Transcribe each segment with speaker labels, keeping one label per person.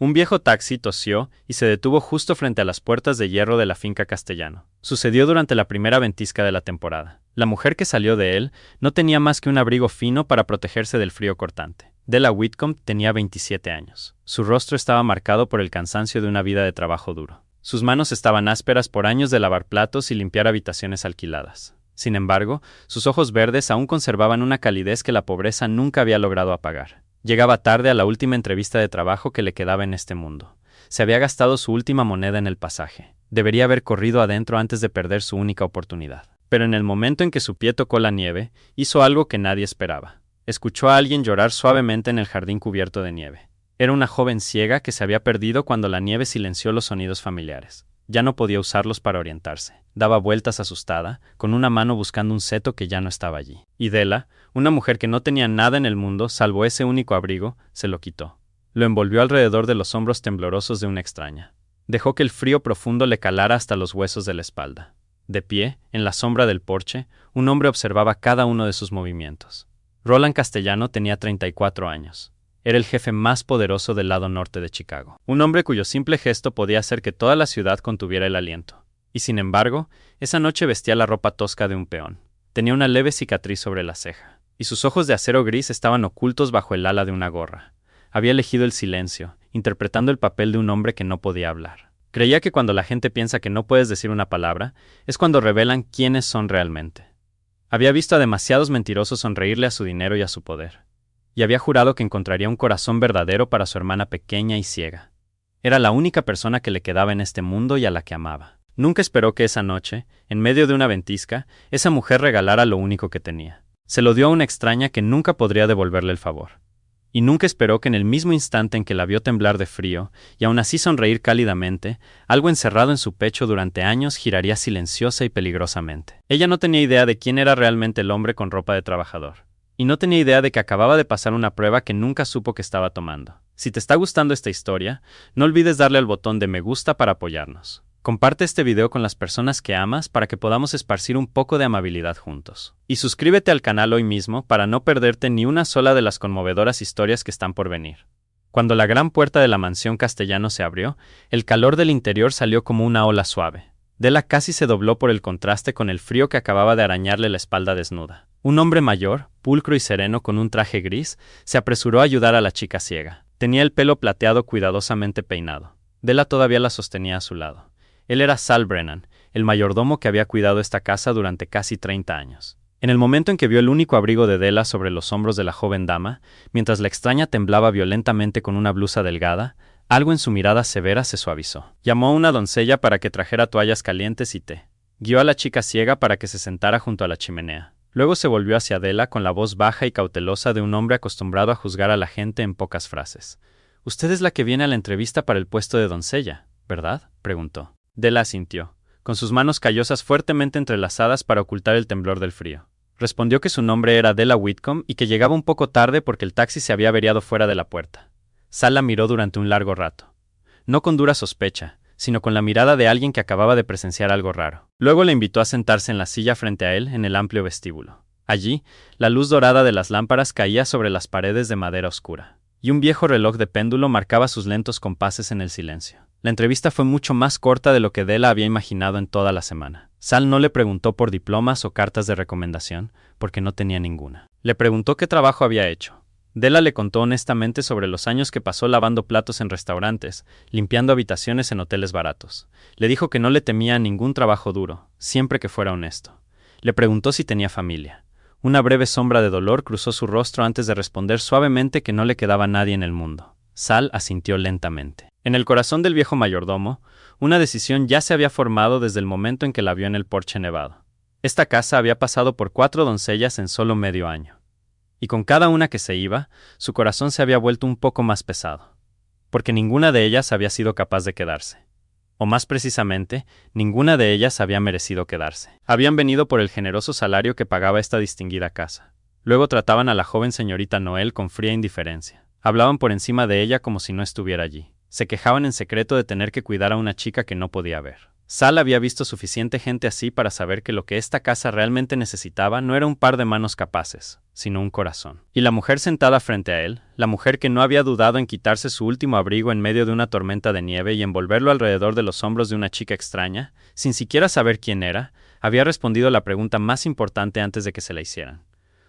Speaker 1: Un viejo taxi tosió y se detuvo justo frente a las puertas de hierro de la finca Castellano. Sucedió durante la primera ventisca de la temporada. La mujer que salió de él no tenía más que un abrigo fino para protegerse del frío cortante. Della Whitcomb tenía 27 años. Su rostro estaba marcado por el cansancio de una vida de trabajo duro. Sus manos estaban ásperas por años de lavar platos y limpiar habitaciones alquiladas. Sin embargo, sus ojos verdes aún conservaban una calidez que la pobreza nunca había logrado apagar. Llegaba tarde a la última entrevista de trabajo que le quedaba en este mundo. Se había gastado su última moneda en el pasaje. Debería haber corrido adentro antes de perder su única oportunidad. Pero en el momento en que su pie tocó la nieve, hizo algo que nadie esperaba. Escuchó a alguien llorar suavemente en el jardín cubierto de nieve. Era una joven ciega que se había perdido cuando la nieve silenció los sonidos familiares. Ya no podía usarlos para orientarse. Daba vueltas asustada, con una mano buscando un seto que ya no estaba allí. Y Della, una mujer que no tenía nada en el mundo salvo ese único abrigo, se lo quitó. Lo envolvió alrededor de los hombros temblorosos de una extraña. Dejó que el frío profundo le calara hasta los huesos de la espalda. De pie, en la sombra del porche, un hombre observaba cada uno de sus movimientos. Roland Castellano tenía 34 años. Era el jefe más poderoso del lado norte de Chicago. Un hombre cuyo simple gesto podía hacer que toda la ciudad contuviera el aliento. Y sin embargo, esa noche vestía la ropa tosca de un peón. Tenía una leve cicatriz sobre la ceja, y sus ojos de acero gris estaban ocultos bajo el ala de una gorra. Había elegido el silencio, interpretando el papel de un hombre que no podía hablar. Creía que cuando la gente piensa que no puedes decir una palabra, es cuando revelan quiénes son realmente. Había visto a demasiados mentirosos sonreírle a su dinero y a su poder. Y había jurado que encontraría un corazón verdadero para su hermana pequeña y ciega. Era la única persona que le quedaba en este mundo y a la que amaba. Nunca esperó que esa noche, en medio de una ventisca, esa mujer regalara lo único que tenía. Se lo dio a una extraña que nunca podría devolverle el favor. Y nunca esperó que en el mismo instante en que la vio temblar de frío, y aún así sonreír cálidamente, algo encerrado en su pecho durante años giraría silenciosa y peligrosamente. Ella no tenía idea de quién era realmente el hombre con ropa de trabajador. Y no tenía idea de que acababa de pasar una prueba que nunca supo que estaba tomando. Si te está gustando esta historia, no olvides darle al botón de me gusta para apoyarnos. Comparte este video con las personas que amas para que podamos esparcir un poco de amabilidad juntos. Y suscríbete al canal hoy mismo para no perderte ni una sola de las conmovedoras historias que están por venir. Cuando la gran puerta de la mansión Castellano se abrió, el calor del interior salió como una ola suave. Della casi se dobló por el contraste con el frío que acababa de arañarle la espalda desnuda. Un hombre mayor, pulcro y sereno con un traje gris, se apresuró a ayudar a la chica ciega. Tenía el pelo plateado cuidadosamente peinado. Della todavía la sostenía a su lado. Él era Sal Brennan, el mayordomo que había cuidado esta casa durante casi 30 años. En el momento en que vio el único abrigo de Della sobre los hombros de la joven dama, mientras la extraña temblaba violentamente con una blusa delgada, algo en su mirada severa se suavizó. Llamó a una doncella para que trajera toallas calientes y té. Guió a la chica ciega para que se sentara junto a la chimenea. Luego se volvió hacia Della con la voz baja y cautelosa de un hombre acostumbrado a juzgar a la gente en pocas frases. «Usted es la que viene a la entrevista para el puesto de doncella, ¿verdad?», preguntó. Della asintió, con sus manos callosas fuertemente entrelazadas para ocultar el temblor del frío. Respondió que su nombre era Della Whitcomb y que llegaba un poco tarde porque el taxi se había averiado fuera de la puerta. Sal la miró durante un largo rato. No con dura sospecha, sino con la mirada de alguien que acababa de presenciar algo raro. Luego le invitó a sentarse en la silla frente a él en el amplio vestíbulo. Allí, la luz dorada de las lámparas caía sobre las paredes de madera oscura, y un viejo reloj de péndulo marcaba sus lentos compases en el silencio. La entrevista fue mucho más corta de lo que Della había imaginado en toda la semana. Sal no le preguntó por diplomas o cartas de recomendación, porque no tenía ninguna. Le preguntó qué trabajo había hecho. Della le contó honestamente sobre los años que pasó lavando platos en restaurantes, limpiando habitaciones en hoteles baratos. Le dijo que no le temía ningún trabajo duro, siempre que fuera honesto. Le preguntó si tenía familia. Una breve sombra de dolor cruzó su rostro antes de responder suavemente que no le quedaba nadie en el mundo. Sal asintió lentamente. En el corazón del viejo mayordomo, una decisión ya se había formado desde el momento en que la vio en el porche nevado. Esta casa había pasado por 4 doncellas en solo medio año. Y con cada una que se iba, su corazón se había vuelto un poco más pesado, porque ninguna de ellas había sido capaz de quedarse. O más precisamente, ninguna de ellas había merecido quedarse. Habían venido por el generoso salario que pagaba esta distinguida casa. Luego trataban a la joven señorita Noel con fría indiferencia. Hablaban por encima de ella como si no estuviera allí. Se quejaban en secreto de tener que cuidar a una chica que no podía ver. Sal había visto suficiente gente así para saber que lo que esta casa realmente necesitaba no era un par de manos capaces, sino un corazón. Y la mujer sentada frente a él, la mujer que no había dudado en quitarse su último abrigo en medio de una tormenta de nieve y envolverlo alrededor de los hombros de una chica extraña, sin siquiera saber quién era, había respondido la pregunta más importante antes de que se la hicieran.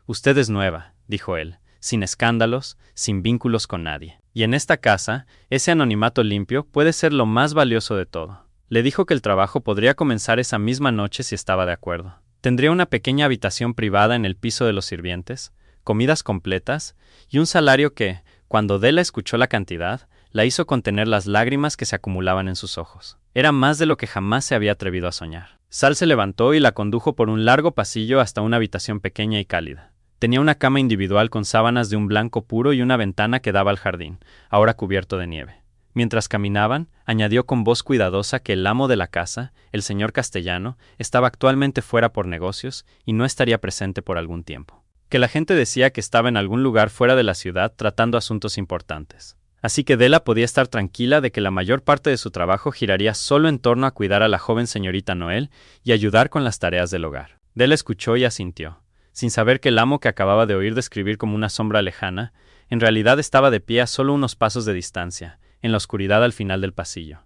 Speaker 1: «Usted es nueva», dijo él, sin escándalos, sin vínculos con nadie. Y en esta casa, ese anonimato limpio puede ser lo más valioso de todo. Le dijo que el trabajo podría comenzar esa misma noche si estaba de acuerdo. Tendría una pequeña habitación privada en el piso de los sirvientes, comidas completas y un salario que, cuando Della escuchó la cantidad, la hizo contener las lágrimas que se acumulaban en sus ojos. Era más de lo que jamás se había atrevido a soñar. Sal se levantó y la condujo por un largo pasillo hasta una habitación pequeña y cálida. Tenía una cama individual con sábanas de un blanco puro y una ventana que daba al jardín, ahora cubierto de nieve. Mientras caminaban, añadió con voz cuidadosa que el amo de la casa, el señor Castellano, estaba actualmente fuera por negocios y no estaría presente por algún tiempo. Que la gente decía que estaba en algún lugar fuera de la ciudad tratando asuntos importantes. Así que Della podía estar tranquila de que la mayor parte de su trabajo giraría solo en torno a cuidar a la joven señorita Noel y ayudar con las tareas del hogar. Della escuchó y asintió, sin saber que el amo que acababa de oír describir como una sombra lejana, en realidad estaba de pie a solo unos pasos de distancia, en la oscuridad al final del pasillo.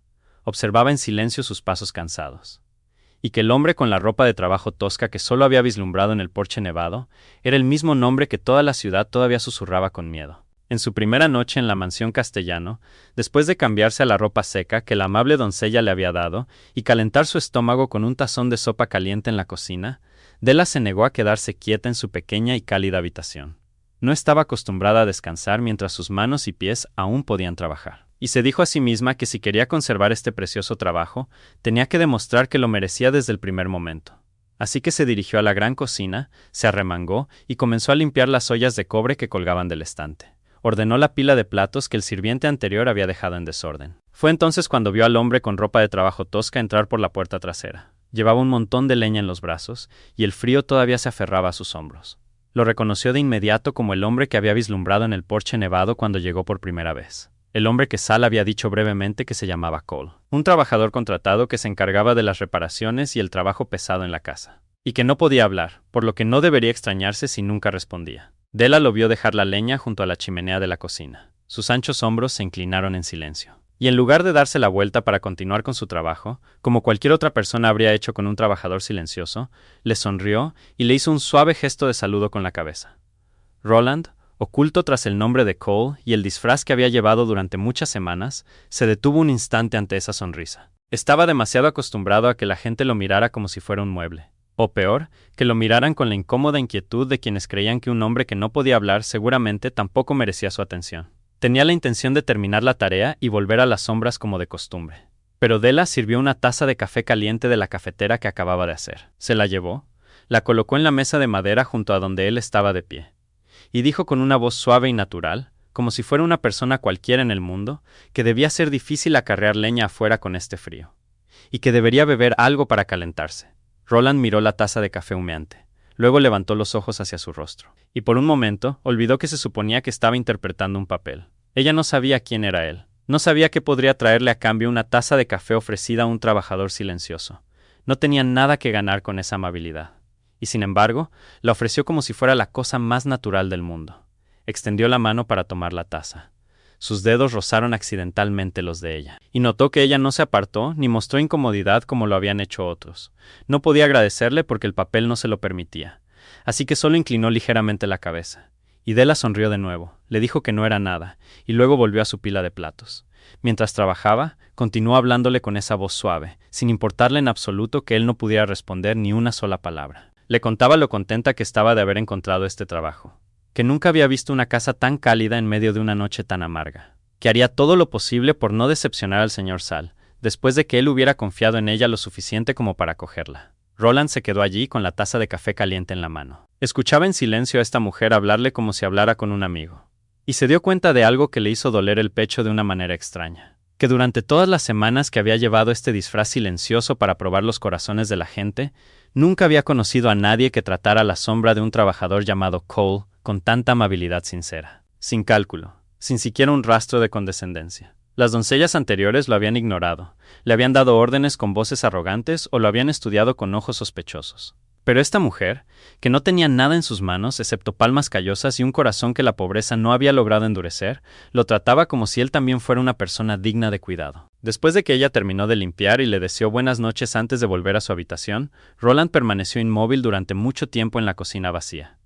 Speaker 1: Observaba en silencio sus pasos cansados. Y que el hombre con la ropa de trabajo tosca que solo había vislumbrado en el porche nevado, era el mismo nombre que toda la ciudad todavía susurraba con miedo. En su primera noche en la mansión Castellano, después de cambiarse a la ropa seca que la amable doncella le había dado y calentar su estómago con un tazón de sopa caliente en la cocina, Della se negó a quedarse quieta en su pequeña y cálida habitación. No estaba acostumbrada a descansar mientras sus manos y pies aún podían trabajar. Y se dijo a sí misma que si quería conservar este precioso trabajo, tenía que demostrar que lo merecía desde el primer momento. Así que se dirigió a la gran cocina, se arremangó y comenzó a limpiar las ollas de cobre que colgaban del estante. Ordenó la pila de platos que el sirviente anterior había dejado en desorden. Fue entonces cuando vio al hombre con ropa de trabajo tosca entrar por la puerta trasera. Llevaba un montón de leña en los brazos, y el frío todavía se aferraba a sus hombros. Lo reconoció de inmediato como el hombre que había vislumbrado en el porche nevado cuando llegó por primera vez. El hombre que Sal había dicho brevemente que se llamaba Cole. Un trabajador contratado que se encargaba de las reparaciones y el trabajo pesado en la casa. Y que no podía hablar, por lo que no debería extrañarse si nunca respondía. Della lo vio dejar la leña junto a la chimenea de la cocina. Sus anchos hombros se inclinaron en silencio. Y en lugar de darse la vuelta para continuar con su trabajo, como cualquier otra persona habría hecho con un trabajador silencioso, le sonrió y le hizo un suave gesto de saludo con la cabeza. Roland, oculto tras el nombre de Cole y el disfraz que había llevado durante muchas semanas, se detuvo un instante ante esa sonrisa. Estaba demasiado acostumbrado a que la gente lo mirara como si fuera un mueble. O peor, que lo miraran con la incómoda inquietud de quienes creían que un hombre que no podía hablar seguramente tampoco merecía su atención. Tenía la intención de terminar la tarea y volver a las sombras como de costumbre. Pero Della sirvió una taza de café caliente de la cafetera que acababa de hacer. Se la llevó, la colocó en la mesa de madera junto a donde él estaba de pie, y dijo con una voz suave y natural, como si fuera una persona cualquiera en el mundo, que debía ser difícil acarrear leña afuera con este frío, y que debería beber algo para calentarse. Roland miró la taza de café humeante. Luego levantó los ojos hacia su rostro, y por un momento olvidó que se suponía que estaba interpretando un papel. Ella no sabía quién era él. No sabía que podría traerle a cambio una taza de café ofrecida a un trabajador silencioso. No tenía nada que ganar con esa amabilidad. Y sin embargo, la ofreció como si fuera la cosa más natural del mundo. Extendió la mano para tomar la taza. Sus dedos rozaron accidentalmente los de ella, y notó que ella no se apartó ni mostró incomodidad como lo habían hecho otros. No podía agradecerle porque el papel no se lo permitía, así que solo inclinó ligeramente la cabeza. Y Della sonrió de nuevo, le dijo que no era nada, y luego volvió a su pila de platos. Mientras trabajaba, continuó hablándole con esa voz suave, sin importarle en absoluto que él no pudiera responder ni una sola palabra. Le contaba lo contenta que estaba de haber encontrado este trabajo, que nunca había visto una casa tan cálida en medio de una noche tan amarga, que haría todo lo posible por no decepcionar al señor Sal, después de que él hubiera confiado en ella lo suficiente como para acogerla. Roland se quedó allí con la taza de café caliente en la mano. Escuchaba en silencio a esta mujer hablarle como si hablara con un amigo, y se dio cuenta de algo que le hizo doler el pecho de una manera extraña. Que durante todas las semanas que había llevado este disfraz silencioso para probar los corazones de la gente, nunca había conocido a nadie que tratara a la sombra de un trabajador llamado Cole con tanta amabilidad sincera, sin cálculo, sin siquiera un rastro de condescendencia. Las doncellas anteriores lo habían ignorado, le habían dado órdenes con voces arrogantes o lo habían estudiado con ojos sospechosos. Pero esta mujer, que no tenía nada en sus manos excepto palmas callosas y un corazón que la pobreza no había logrado endurecer, lo trataba como si él también fuera una persona digna de cuidado. Después de que ella terminó de limpiar y le deseó buenas noches antes de volver a su habitación, Roland permaneció inmóvil durante mucho tiempo en la cocina vacía.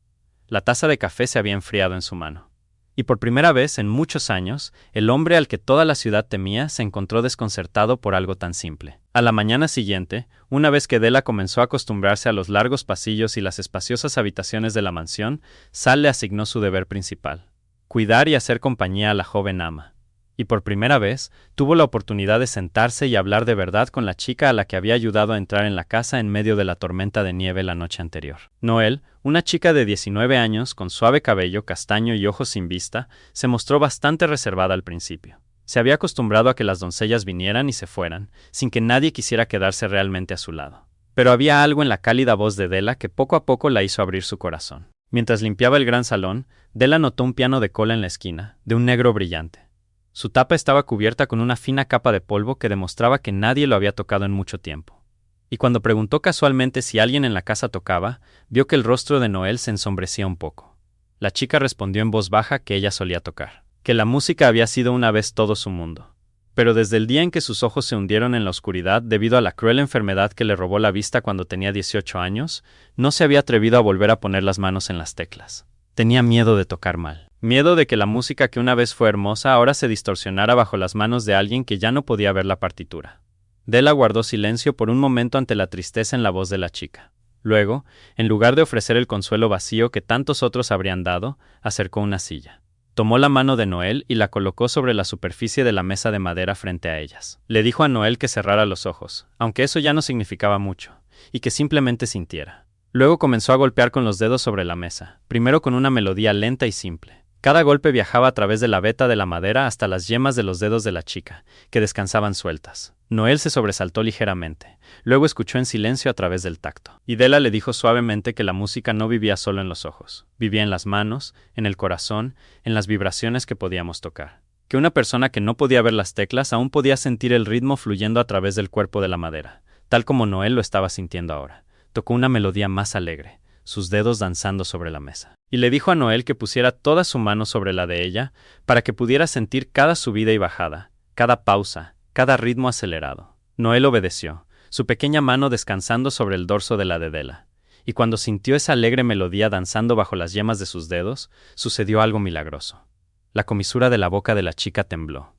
Speaker 1: La taza de café se había enfriado en su mano. Y por primera vez en muchos años, el hombre al que toda la ciudad temía se encontró desconcertado por algo tan simple. A la mañana siguiente, una vez que Della comenzó a acostumbrarse a los largos pasillos y las espaciosas habitaciones de la mansión, Sal le asignó su deber principal: cuidar y hacer compañía a la joven ama. Y por primera vez, tuvo la oportunidad de sentarse y hablar de verdad con la chica a la que había ayudado a entrar en la casa en medio de la tormenta de nieve la noche anterior. Noelle, una chica de 19 años, con suave cabello castaño y ojos sin vista, se mostró bastante reservada al principio. Se había acostumbrado a que las doncellas vinieran y se fueran, sin que nadie quisiera quedarse realmente a su lado. Pero había algo en la cálida voz de Della que poco a poco la hizo abrir su corazón. Mientras limpiaba el gran salón, Della notó un piano de cola en la esquina, de un negro brillante. Su tapa estaba cubierta con una fina capa de polvo que demostraba que nadie lo había tocado en mucho tiempo. Y cuando preguntó casualmente si alguien en la casa tocaba, vio que el rostro de Noelle se ensombrecía un poco. La chica respondió en voz baja que ella solía tocar, que la música había sido una vez todo su mundo. Pero desde el día en que sus ojos se hundieron en la oscuridad debido a la cruel enfermedad que le robó la vista cuando tenía 18 años, no se había atrevido a volver a poner las manos en las teclas. Tenía miedo de tocar mal. Miedo de que la música que una vez fue hermosa ahora se distorsionara bajo las manos de alguien que ya no podía ver la partitura. Della guardó silencio por un momento ante la tristeza en la voz de la chica. Luego, en lugar de ofrecer el consuelo vacío que tantos otros habrían dado, acercó una silla. Tomó la mano de Noelle y la colocó sobre la superficie de la mesa de madera frente a ellas. Le dijo a Noelle que cerrara los ojos, aunque eso ya no significaba mucho, y que simplemente sintiera. Luego comenzó a golpear con los dedos sobre la mesa, primero con una melodía lenta y simple. Cada golpe viajaba a través de la veta de la madera hasta las yemas de los dedos de la chica, que descansaban sueltas. Noelle se sobresaltó ligeramente. Luego escuchó en silencio a través del tacto. Y Della le dijo suavemente que la música no vivía solo en los ojos. Vivía en las manos, en el corazón, en las vibraciones que podíamos tocar. Que una persona que no podía ver las teclas aún podía sentir el ritmo fluyendo a través del cuerpo de la madera, tal como Noelle lo estaba sintiendo ahora. Tocó una melodía más alegre, sus dedos danzando sobre la mesa. Y le dijo a Noelle que pusiera toda su mano sobre la de ella para que pudiera sentir cada subida y bajada, cada pausa, cada ritmo acelerado. Noelle obedeció, su pequeña mano descansando sobre el dorso de la de Della. Y cuando sintió esa alegre melodía danzando bajo las yemas de sus dedos, sucedió algo milagroso. La comisura de la boca de la chica tembló.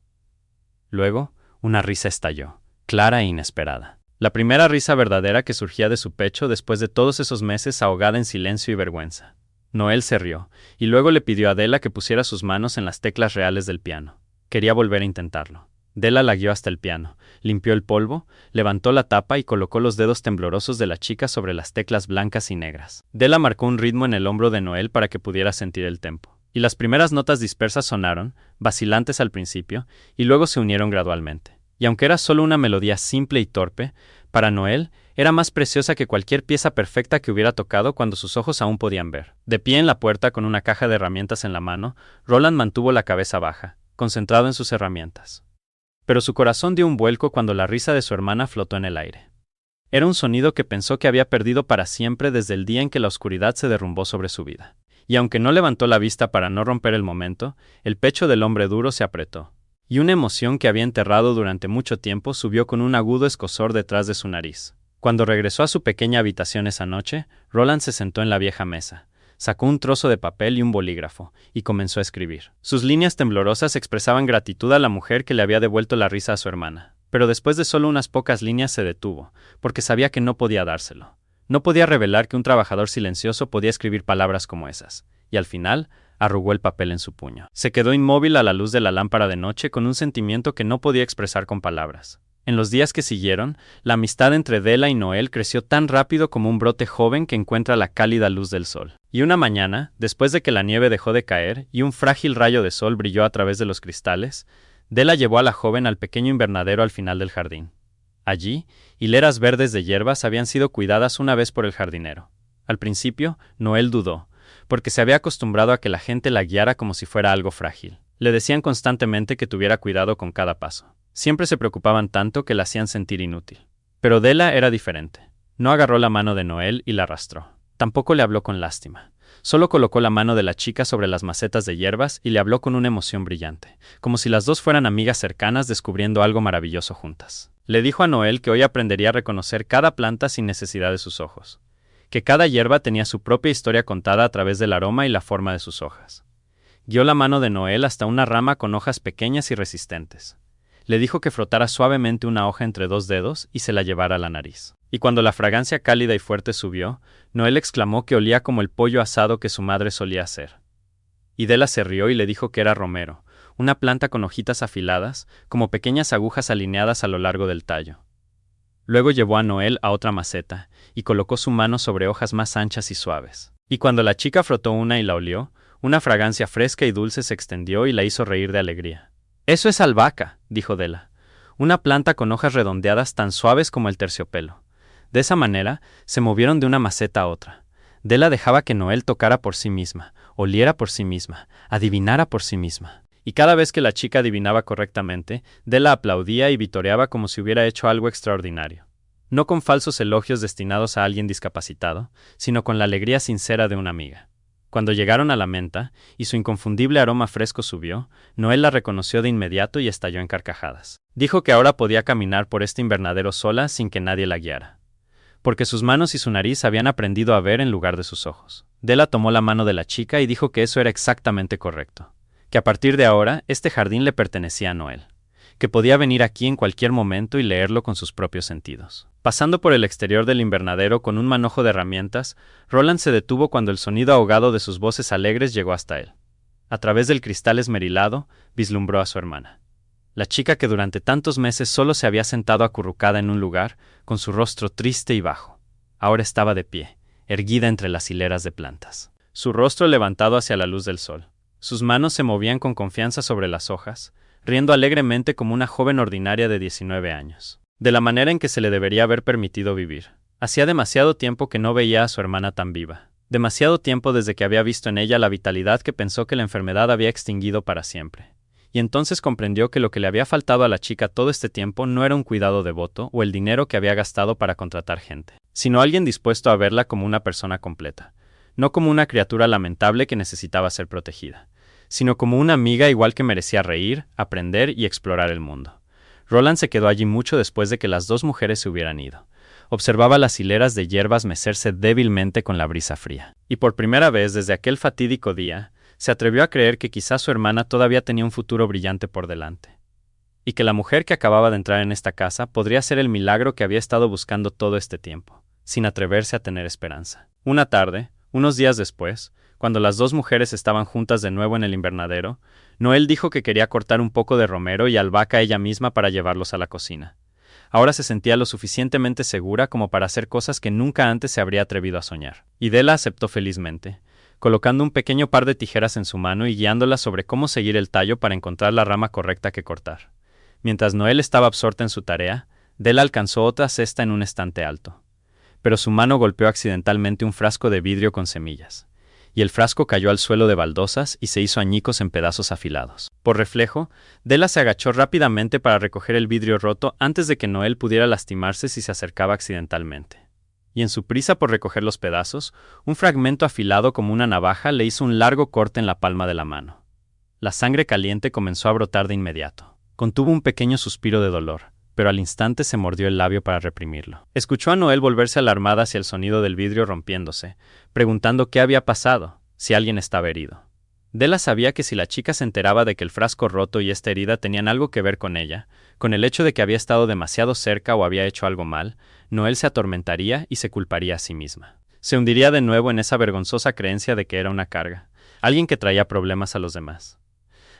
Speaker 1: Luego, una risa estalló, clara e inesperada. La primera risa verdadera que surgía de su pecho después de todos esos meses ahogada en silencio y vergüenza. Noelle se rió, y luego le pidió a Della que pusiera sus manos en las teclas reales del piano. Quería volver a intentarlo. Della la guió hasta el piano, limpió el polvo, levantó la tapa y colocó los dedos temblorosos de la chica sobre las teclas blancas y negras. Della marcó un ritmo en el hombro de Noelle para que pudiera sentir el tempo. Y las primeras notas dispersas sonaron, vacilantes al principio, y luego se unieron gradualmente. Y aunque era solo una melodía simple y torpe, para Noelle era más preciosa que cualquier pieza perfecta que hubiera tocado cuando sus ojos aún podían ver. De pie en la puerta con una caja de herramientas en la mano, Roland mantuvo la cabeza baja, concentrado en sus herramientas. Pero su corazón dio un vuelco cuando la risa de su hermana flotó en el aire. Era un sonido que pensó que había perdido para siempre desde el día en que la oscuridad se derrumbó sobre su vida. Y aunque no levantó la vista para no romper el momento, el pecho del hombre duro se apretó. Y una emoción que había enterrado durante mucho tiempo subió con un agudo escozor detrás de su nariz. Cuando regresó a su pequeña habitación esa noche, Roland se sentó en la vieja mesa, sacó un trozo de papel y un bolígrafo, y comenzó a escribir. Sus líneas temblorosas expresaban gratitud a la mujer que le había devuelto la risa a su hermana. Pero después de solo unas pocas líneas se detuvo, porque sabía que no podía dárselo. No podía revelar que un trabajador silencioso podía escribir palabras como esas, y al final arrugó el papel en su puño. Se quedó inmóvil a la luz de la lámpara de noche con un sentimiento que no podía expresar con palabras. En los días que siguieron, la amistad entre Della y Noelle creció tan rápido como un brote joven que encuentra la cálida luz del sol. Y una mañana, después de que la nieve dejó de caer y un frágil rayo de sol brilló a través de los cristales, Della llevó a la joven al pequeño invernadero al final del jardín. Allí, hileras verdes de hierbas habían sido cuidadas una vez por el jardinero. Al principio, Noelle dudó, porque se había acostumbrado a que la gente la guiara como si fuera algo frágil. Le decían constantemente que tuviera cuidado con cada paso. Siempre se preocupaban tanto que la hacían sentir inútil. Pero Della era diferente. No agarró la mano de Noel y la arrastró. Tampoco le habló con lástima. Solo colocó la mano de la chica sobre las macetas de hierbas y le habló con una emoción brillante, como si las dos fueran amigas cercanas descubriendo algo maravilloso juntas. Le dijo a Noel que hoy aprendería a reconocer cada planta sin necesidad de sus ojos, que cada hierba tenía su propia historia contada a través del aroma y la forma de sus hojas. Guió la mano de Noel hasta una rama con hojas pequeñas y resistentes. Le dijo que frotara suavemente una hoja entre dos dedos y se la llevara a la nariz. Y cuando la fragancia cálida y fuerte subió, Noel exclamó que olía como el pollo asado que su madre solía hacer. Y Della se rió y le dijo que era romero, una planta con hojitas afiladas, como pequeñas agujas alineadas a lo largo del tallo. Luego llevó a Noel a otra maceta y colocó su mano sobre hojas más anchas y suaves. Y cuando la chica frotó una y la olió, una fragancia fresca y dulce se extendió y la hizo reír de alegría. «Eso es albahaca», dijo Della, «una planta con hojas redondeadas tan suaves como el terciopelo». De esa manera, se movieron de una maceta a otra. Della dejaba que Noel tocara por sí misma, oliera por sí misma, adivinara por sí misma. Y cada vez que la chica adivinaba correctamente, Della aplaudía y vitoreaba como si hubiera hecho algo extraordinario. No con falsos elogios destinados a alguien discapacitado, sino con la alegría sincera de una amiga. Cuando llegaron a la menta, y su inconfundible aroma fresco subió, Noel la reconoció de inmediato y estalló en carcajadas. Dijo que ahora podía caminar por este invernadero sola sin que nadie la guiara, porque sus manos y su nariz habían aprendido a ver en lugar de sus ojos. Della tomó la mano de la chica y dijo que eso era exactamente correcto, que a partir de ahora este jardín le pertenecía a Noel, que podía venir aquí en cualquier momento y leerlo con sus propios sentidos. Pasando por el exterior del invernadero con un manojo de herramientas, Roland se detuvo cuando el sonido ahogado de sus voces alegres llegó hasta él. A través del cristal esmerilado, vislumbró a su hermana. La chica que durante tantos meses solo se había sentado acurrucada en un lugar, con su rostro triste y bajo. Ahora estaba de pie, erguida entre las hileras de plantas. Su rostro levantado hacia la luz del sol. Sus manos se movían con confianza sobre las hojas, riendo alegremente como una joven ordinaria de 19 años. De la manera en que se le debería haber permitido vivir. Hacía demasiado tiempo que no veía a su hermana tan viva. Demasiado tiempo desde que había visto en ella la vitalidad que pensó que la enfermedad había extinguido para siempre. Y entonces comprendió que lo que le había faltado a la chica todo este tiempo no era un cuidado devoto o el dinero que había gastado para contratar gente, sino alguien dispuesto a verla como una persona completa, no como una criatura lamentable que necesitaba ser protegida, sino como una amiga igual que merecía reír, aprender y explorar el mundo. Roland se quedó allí mucho después de que las dos mujeres se hubieran ido. Observaba las hileras de hierbas mecerse débilmente con la brisa fría. Y por primera vez desde aquel fatídico día, se atrevió a creer que quizás su hermana todavía tenía un futuro brillante por delante. Y que la mujer que acababa de entrar en esta casa podría ser el milagro que había estado buscando todo este tiempo, sin atreverse a tener esperanza. Una tarde, unos días después, cuando las dos mujeres estaban juntas de nuevo en el invernadero, Noel dijo que quería cortar un poco de romero y albahaca ella misma para llevarlos a la cocina. Ahora se sentía lo suficientemente segura como para hacer cosas que nunca antes se habría atrevido a soñar. Y Della aceptó felizmente, colocando un pequeño par de tijeras en su mano y guiándola sobre cómo seguir el tallo para encontrar la rama correcta que cortar. Mientras Noel estaba absorta en su tarea, Della alcanzó otra cesta en un estante alto. Pero su mano golpeó accidentalmente un frasco de vidrio con semillas, y el frasco cayó al suelo de baldosas y se hizo añicos en pedazos afilados. Por reflejo, Della se agachó rápidamente para recoger el vidrio roto antes de que Noel pudiera lastimarse si se acercaba accidentalmente. Y en su prisa por recoger los pedazos, un fragmento afilado como una navaja le hizo un largo corte en la palma de la mano. La sangre caliente comenzó a brotar de inmediato. Contuvo un pequeño suspiro de dolor, pero al instante se mordió el labio para reprimirlo. Escuchó a Noel volverse alarmada hacia el sonido del vidrio rompiéndose, preguntando qué había pasado, si alguien estaba herido. Della sabía que si la chica se enteraba de que el frasco roto y esta herida tenían algo que ver con ella, con el hecho de que había estado demasiado cerca o había hecho algo mal, Noel se atormentaría y se culparía a sí misma. Se hundiría de nuevo en esa vergonzosa creencia de que era una carga, alguien que traía problemas a los demás.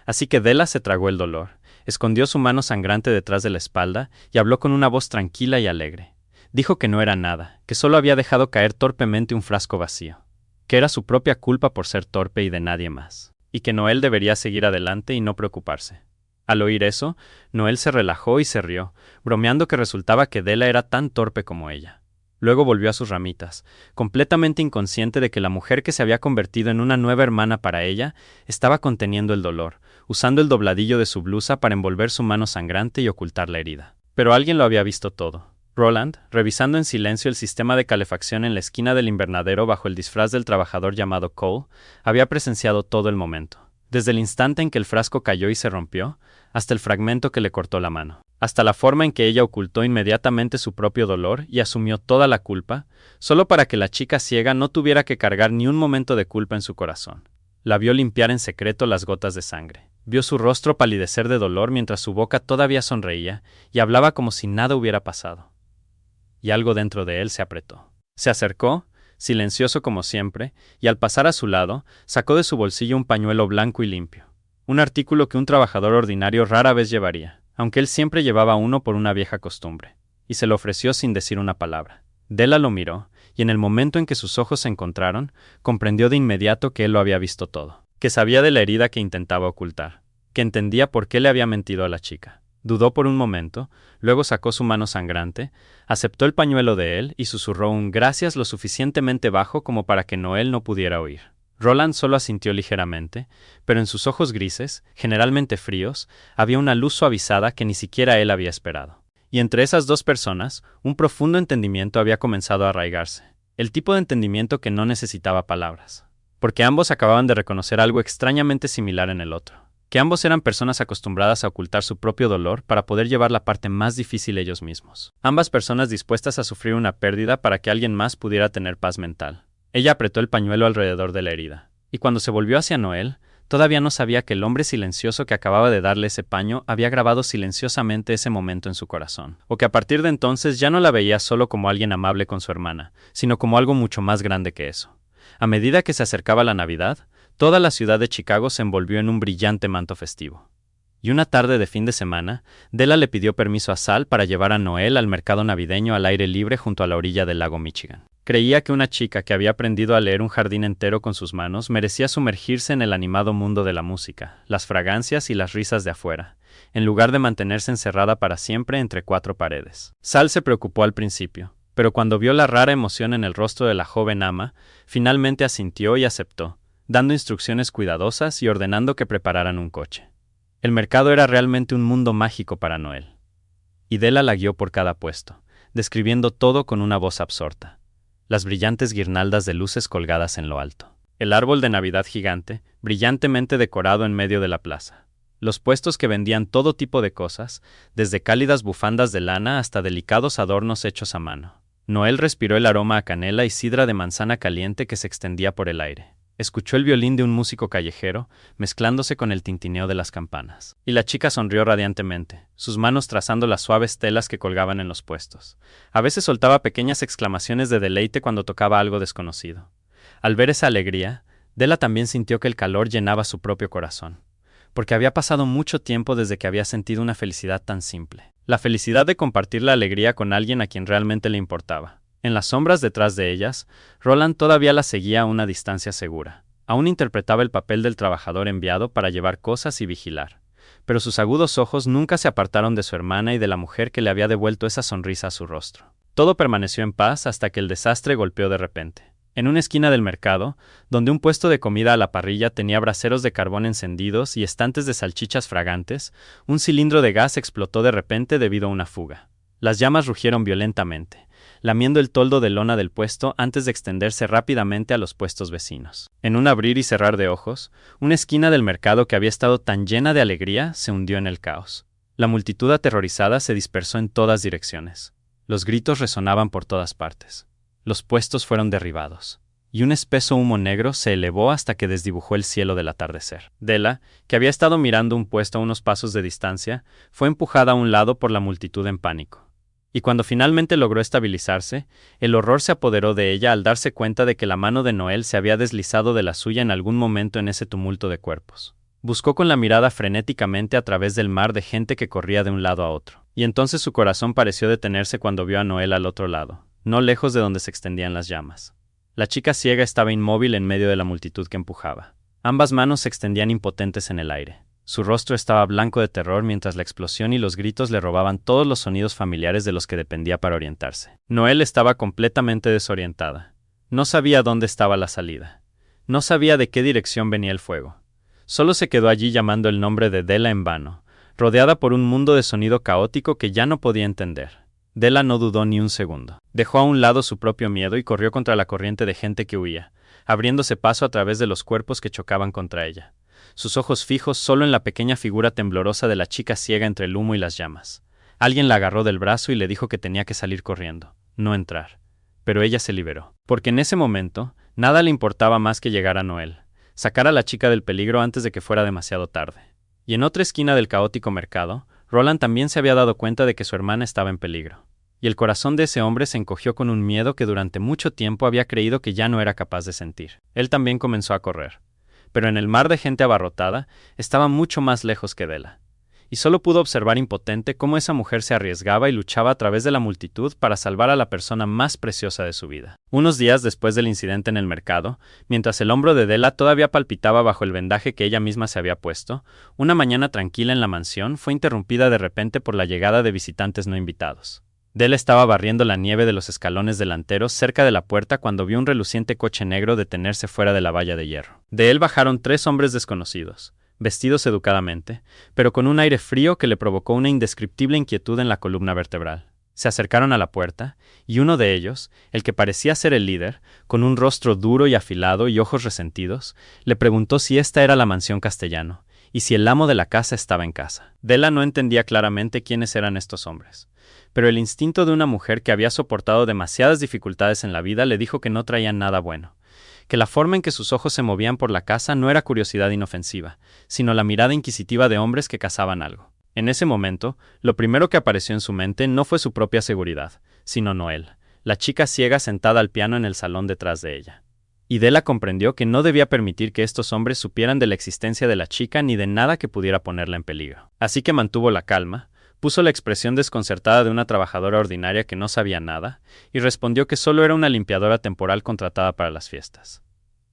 Speaker 1: Así que Della se tragó el dolor, escondió su mano sangrante detrás de la espalda y habló con una voz tranquila y alegre. Dijo que no era nada, que solo había dejado caer torpemente un frasco vacío, que era su propia culpa por ser torpe y de nadie más, y que Noel debería seguir adelante y no preocuparse. Al oír eso, Noel se relajó y se rió, bromeando que resultaba que Della era tan torpe como ella. Luego volvió a sus ramitas, completamente inconsciente de que la mujer que se había convertido en una nueva hermana para ella estaba conteniendo el dolor, usando el dobladillo de su blusa para envolver su mano sangrante y ocultar la herida. Pero alguien lo había visto todo. Roland, revisando en silencio el sistema de calefacción en la esquina del invernadero bajo el disfraz del trabajador llamado Cole, había presenciado todo el momento. Desde el instante en que el frasco cayó y se rompió, hasta el fragmento que le cortó la mano. Hasta la forma en que ella ocultó inmediatamente su propio dolor y asumió toda la culpa, solo para que la chica ciega no tuviera que cargar ni un momento de culpa en su corazón. La vio limpiar en secreto las gotas de sangre. Vio su rostro palidecer de dolor mientras su boca todavía sonreía y hablaba como si nada hubiera pasado. Y algo dentro de él se apretó. Se acercó, silencioso como siempre, y al pasar a su lado, sacó de su bolsillo un pañuelo blanco y limpio. Un artículo que un trabajador ordinario rara vez llevaría, aunque él siempre llevaba uno por una vieja costumbre, y se lo ofreció sin decir una palabra. Della lo miró, y en el momento en que sus ojos se encontraron, comprendió de inmediato que él lo había visto todo, que sabía de la herida que intentaba ocultar, que entendía por qué le había mentido a la chica. Dudó por un momento, luego sacó su mano sangrante, aceptó el pañuelo de él y susurró un gracias lo suficientemente bajo como para que Noel no pudiera oír. Roland solo asintió ligeramente, pero en sus ojos grises, generalmente fríos, había una luz suavizada que ni siquiera él había esperado. Y entre esas dos personas, un profundo entendimiento había comenzado a arraigarse, el tipo de entendimiento que no necesitaba palabras, porque ambos acababan de reconocer algo extrañamente similar en el otro. Que ambos eran personas acostumbradas a ocultar su propio dolor para poder llevar la parte más difícil ellos mismos. Ambas personas dispuestas a sufrir una pérdida para que alguien más pudiera tener paz mental. Ella apretó el pañuelo alrededor de la herida, y cuando se volvió hacia Noel, todavía no sabía que el hombre silencioso que acababa de darle ese paño había grabado silenciosamente ese momento en su corazón, o que a partir de entonces ya no la veía solo como alguien amable con su hermana, sino como algo mucho más grande que eso. A medida que se acercaba la Navidad, toda la ciudad de Chicago se envolvió en un brillante manto festivo. Y una tarde de fin de semana, Della le pidió permiso a Sal para llevar a Noel al mercado navideño al aire libre junto a la orilla del lago Michigan. Creía que una chica que había aprendido a leer un jardín entero con sus manos merecía sumergirse en el animado mundo de la música, las fragancias y las risas de afuera, en lugar de mantenerse encerrada para siempre entre cuatro paredes. Sal se preocupó al principio, pero cuando vio la rara emoción en el rostro de la joven ama, finalmente asintió y aceptó, dando instrucciones cuidadosas y ordenando que prepararan un coche. El mercado era realmente un mundo mágico para Noel. Y Della la guió por cada puesto, describiendo todo con una voz absorta. Las brillantes guirnaldas de luces colgadas en lo alto. El árbol de Navidad gigante, brillantemente decorado en medio de la plaza. Los puestos que vendían todo tipo de cosas, desde cálidas bufandas de lana hasta delicados adornos hechos a mano. Noel respiró el aroma a canela y sidra de manzana caliente que se extendía por el aire. Escuchó el violín de un músico callejero, mezclándose con el tintineo de las campanas. Y la chica sonrió radiantemente, sus manos trazando las suaves telas que colgaban en los puestos. A veces soltaba pequeñas exclamaciones de deleite cuando tocaba algo desconocido. Al ver esa alegría, Della también sintió que el calor llenaba su propio corazón, porque había pasado mucho tiempo desde que había sentido una felicidad tan simple. La felicidad de compartir la alegría con alguien a quien realmente le importaba. En las sombras detrás de ellas, Roland todavía la seguía a una distancia segura. Aún interpretaba el papel del trabajador enviado para llevar cosas y vigilar. Pero sus agudos ojos nunca se apartaron de su hermana y de la mujer que le había devuelto esa sonrisa a su rostro. Todo permaneció en paz hasta que el desastre golpeó de repente. En una esquina del mercado, donde un puesto de comida a la parrilla tenía braseros de carbón encendidos y estantes de salchichas fragantes, un cilindro de gas explotó de repente debido a una fuga. Las llamas rugieron violentamente, lamiendo el toldo de lona del puesto antes de extenderse rápidamente a los puestos vecinos. En un abrir y cerrar de ojos, una esquina del mercado que había estado tan llena de alegría se hundió en el caos. La multitud aterrorizada se dispersó en todas direcciones. Los gritos resonaban por todas partes. Los puestos fueron derribados, y un espeso humo negro se elevó hasta que desdibujó el cielo del atardecer. Della, que había estado mirando un puesto a unos pasos de distancia, fue empujada a un lado por la multitud en pánico. Y cuando finalmente logró estabilizarse, el horror se apoderó de ella al darse cuenta de que la mano de Noel se había deslizado de la suya en algún momento en ese tumulto de cuerpos. Buscó con la mirada frenéticamente a través del mar de gente que corría de un lado a otro. Y entonces su corazón pareció detenerse cuando vio a Noel al otro lado, no lejos de donde se extendían las llamas. La chica ciega estaba inmóvil en medio de la multitud que empujaba. Ambas manos se extendían impotentes en el aire. Su rostro estaba blanco de terror mientras la explosión y los gritos le robaban todos los sonidos familiares de los que dependía para orientarse. Noel estaba completamente desorientada. No sabía dónde estaba la salida. No sabía de qué dirección venía el fuego. Solo se quedó allí llamando el nombre de Della en vano, rodeada por un mundo de sonido caótico que ya no podía entender. Della no dudó ni un segundo. Dejó a un lado su propio miedo y corrió contra la corriente de gente que huía, abriéndose paso a través de los cuerpos que chocaban contra ella. Sus ojos fijos solo en la pequeña figura temblorosa de la chica ciega entre el humo y las llamas. Alguien la agarró del brazo y le dijo que tenía que salir corriendo, no entrar. Pero ella se liberó, porque en ese momento, nada le importaba más que llegar a Noel, sacar a la chica del peligro antes de que fuera demasiado tarde. Y en otra esquina del caótico mercado, Roland también se había dado cuenta de que su hermana estaba en peligro. Y el corazón de ese hombre se encogió con un miedo que durante mucho tiempo había creído que ya no era capaz de sentir. Él también comenzó a correr. Pero en el mar de gente abarrotada, estaba mucho más lejos que Della. Y solo pudo observar impotente cómo esa mujer se arriesgaba y luchaba a través de la multitud para salvar a la persona más preciosa de su vida. Unos días después del incidente en el mercado, mientras el hombro de Della todavía palpitaba bajo el vendaje que ella misma se había puesto, una mañana tranquila en la mansión fue interrumpida de repente por la llegada de visitantes no invitados. Della estaba barriendo la nieve de los escalones delanteros cerca de la puerta cuando vio un reluciente coche negro detenerse fuera de la valla de hierro. De él bajaron 3 hombres desconocidos, vestidos educadamente, pero con un aire frío que le provocó una indescriptible inquietud en la columna vertebral. Se acercaron a la puerta, y uno de ellos, el que parecía ser el líder, con un rostro duro y afilado y ojos resentidos, le preguntó si esta era la mansión Castellano, y si el amo de la casa estaba en casa. Della no entendía claramente quiénes eran estos hombres, pero el instinto de una mujer que había soportado demasiadas dificultades en la vida le dijo que no traían nada bueno, que la forma en que sus ojos se movían por la casa no era curiosidad inofensiva, sino la mirada inquisitiva de hombres que cazaban algo. En ese momento, lo primero que apareció en su mente no fue su propia seguridad, sino Noel, la chica ciega sentada al piano en el salón detrás de ella. Y Della comprendió que no debía permitir que estos hombres supieran de la existencia de la chica ni de nada que pudiera ponerla en peligro. Así que mantuvo la calma, puso la expresión desconcertada de una trabajadora ordinaria que no sabía nada, y respondió que solo era una limpiadora temporal contratada para las fiestas.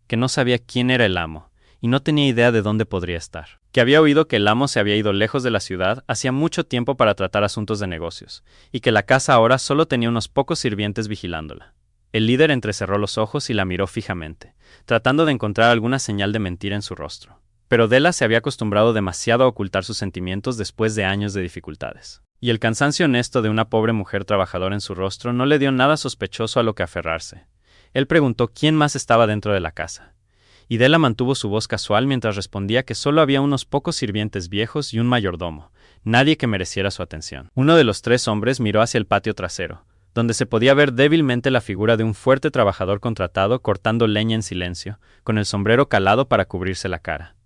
Speaker 1: Que no sabía quién era el amo, y no tenía idea de dónde podría estar. Que había oído que el amo se había ido lejos de la ciudad hacía mucho tiempo para tratar asuntos de negocios, y que la casa ahora solo tenía unos pocos sirvientes vigilándola. El líder entrecerró los ojos y la miró fijamente, tratando de encontrar alguna señal de mentira en su rostro. Pero Della se había acostumbrado demasiado a ocultar sus sentimientos después de años de dificultades. Y el cansancio honesto de una pobre mujer trabajadora en su rostro no le dio nada sospechoso a lo que aferrarse. Él preguntó quién más estaba dentro de la casa. Y Della mantuvo su voz casual mientras respondía que solo había unos pocos sirvientes viejos y un mayordomo, nadie que mereciera su atención. Uno de los 3 hombres miró hacia el patio trasero, donde se podía ver débilmente la figura de un fuerte trabajador contratado cortando leña en silencio, con el sombrero calado para cubrirse la cara.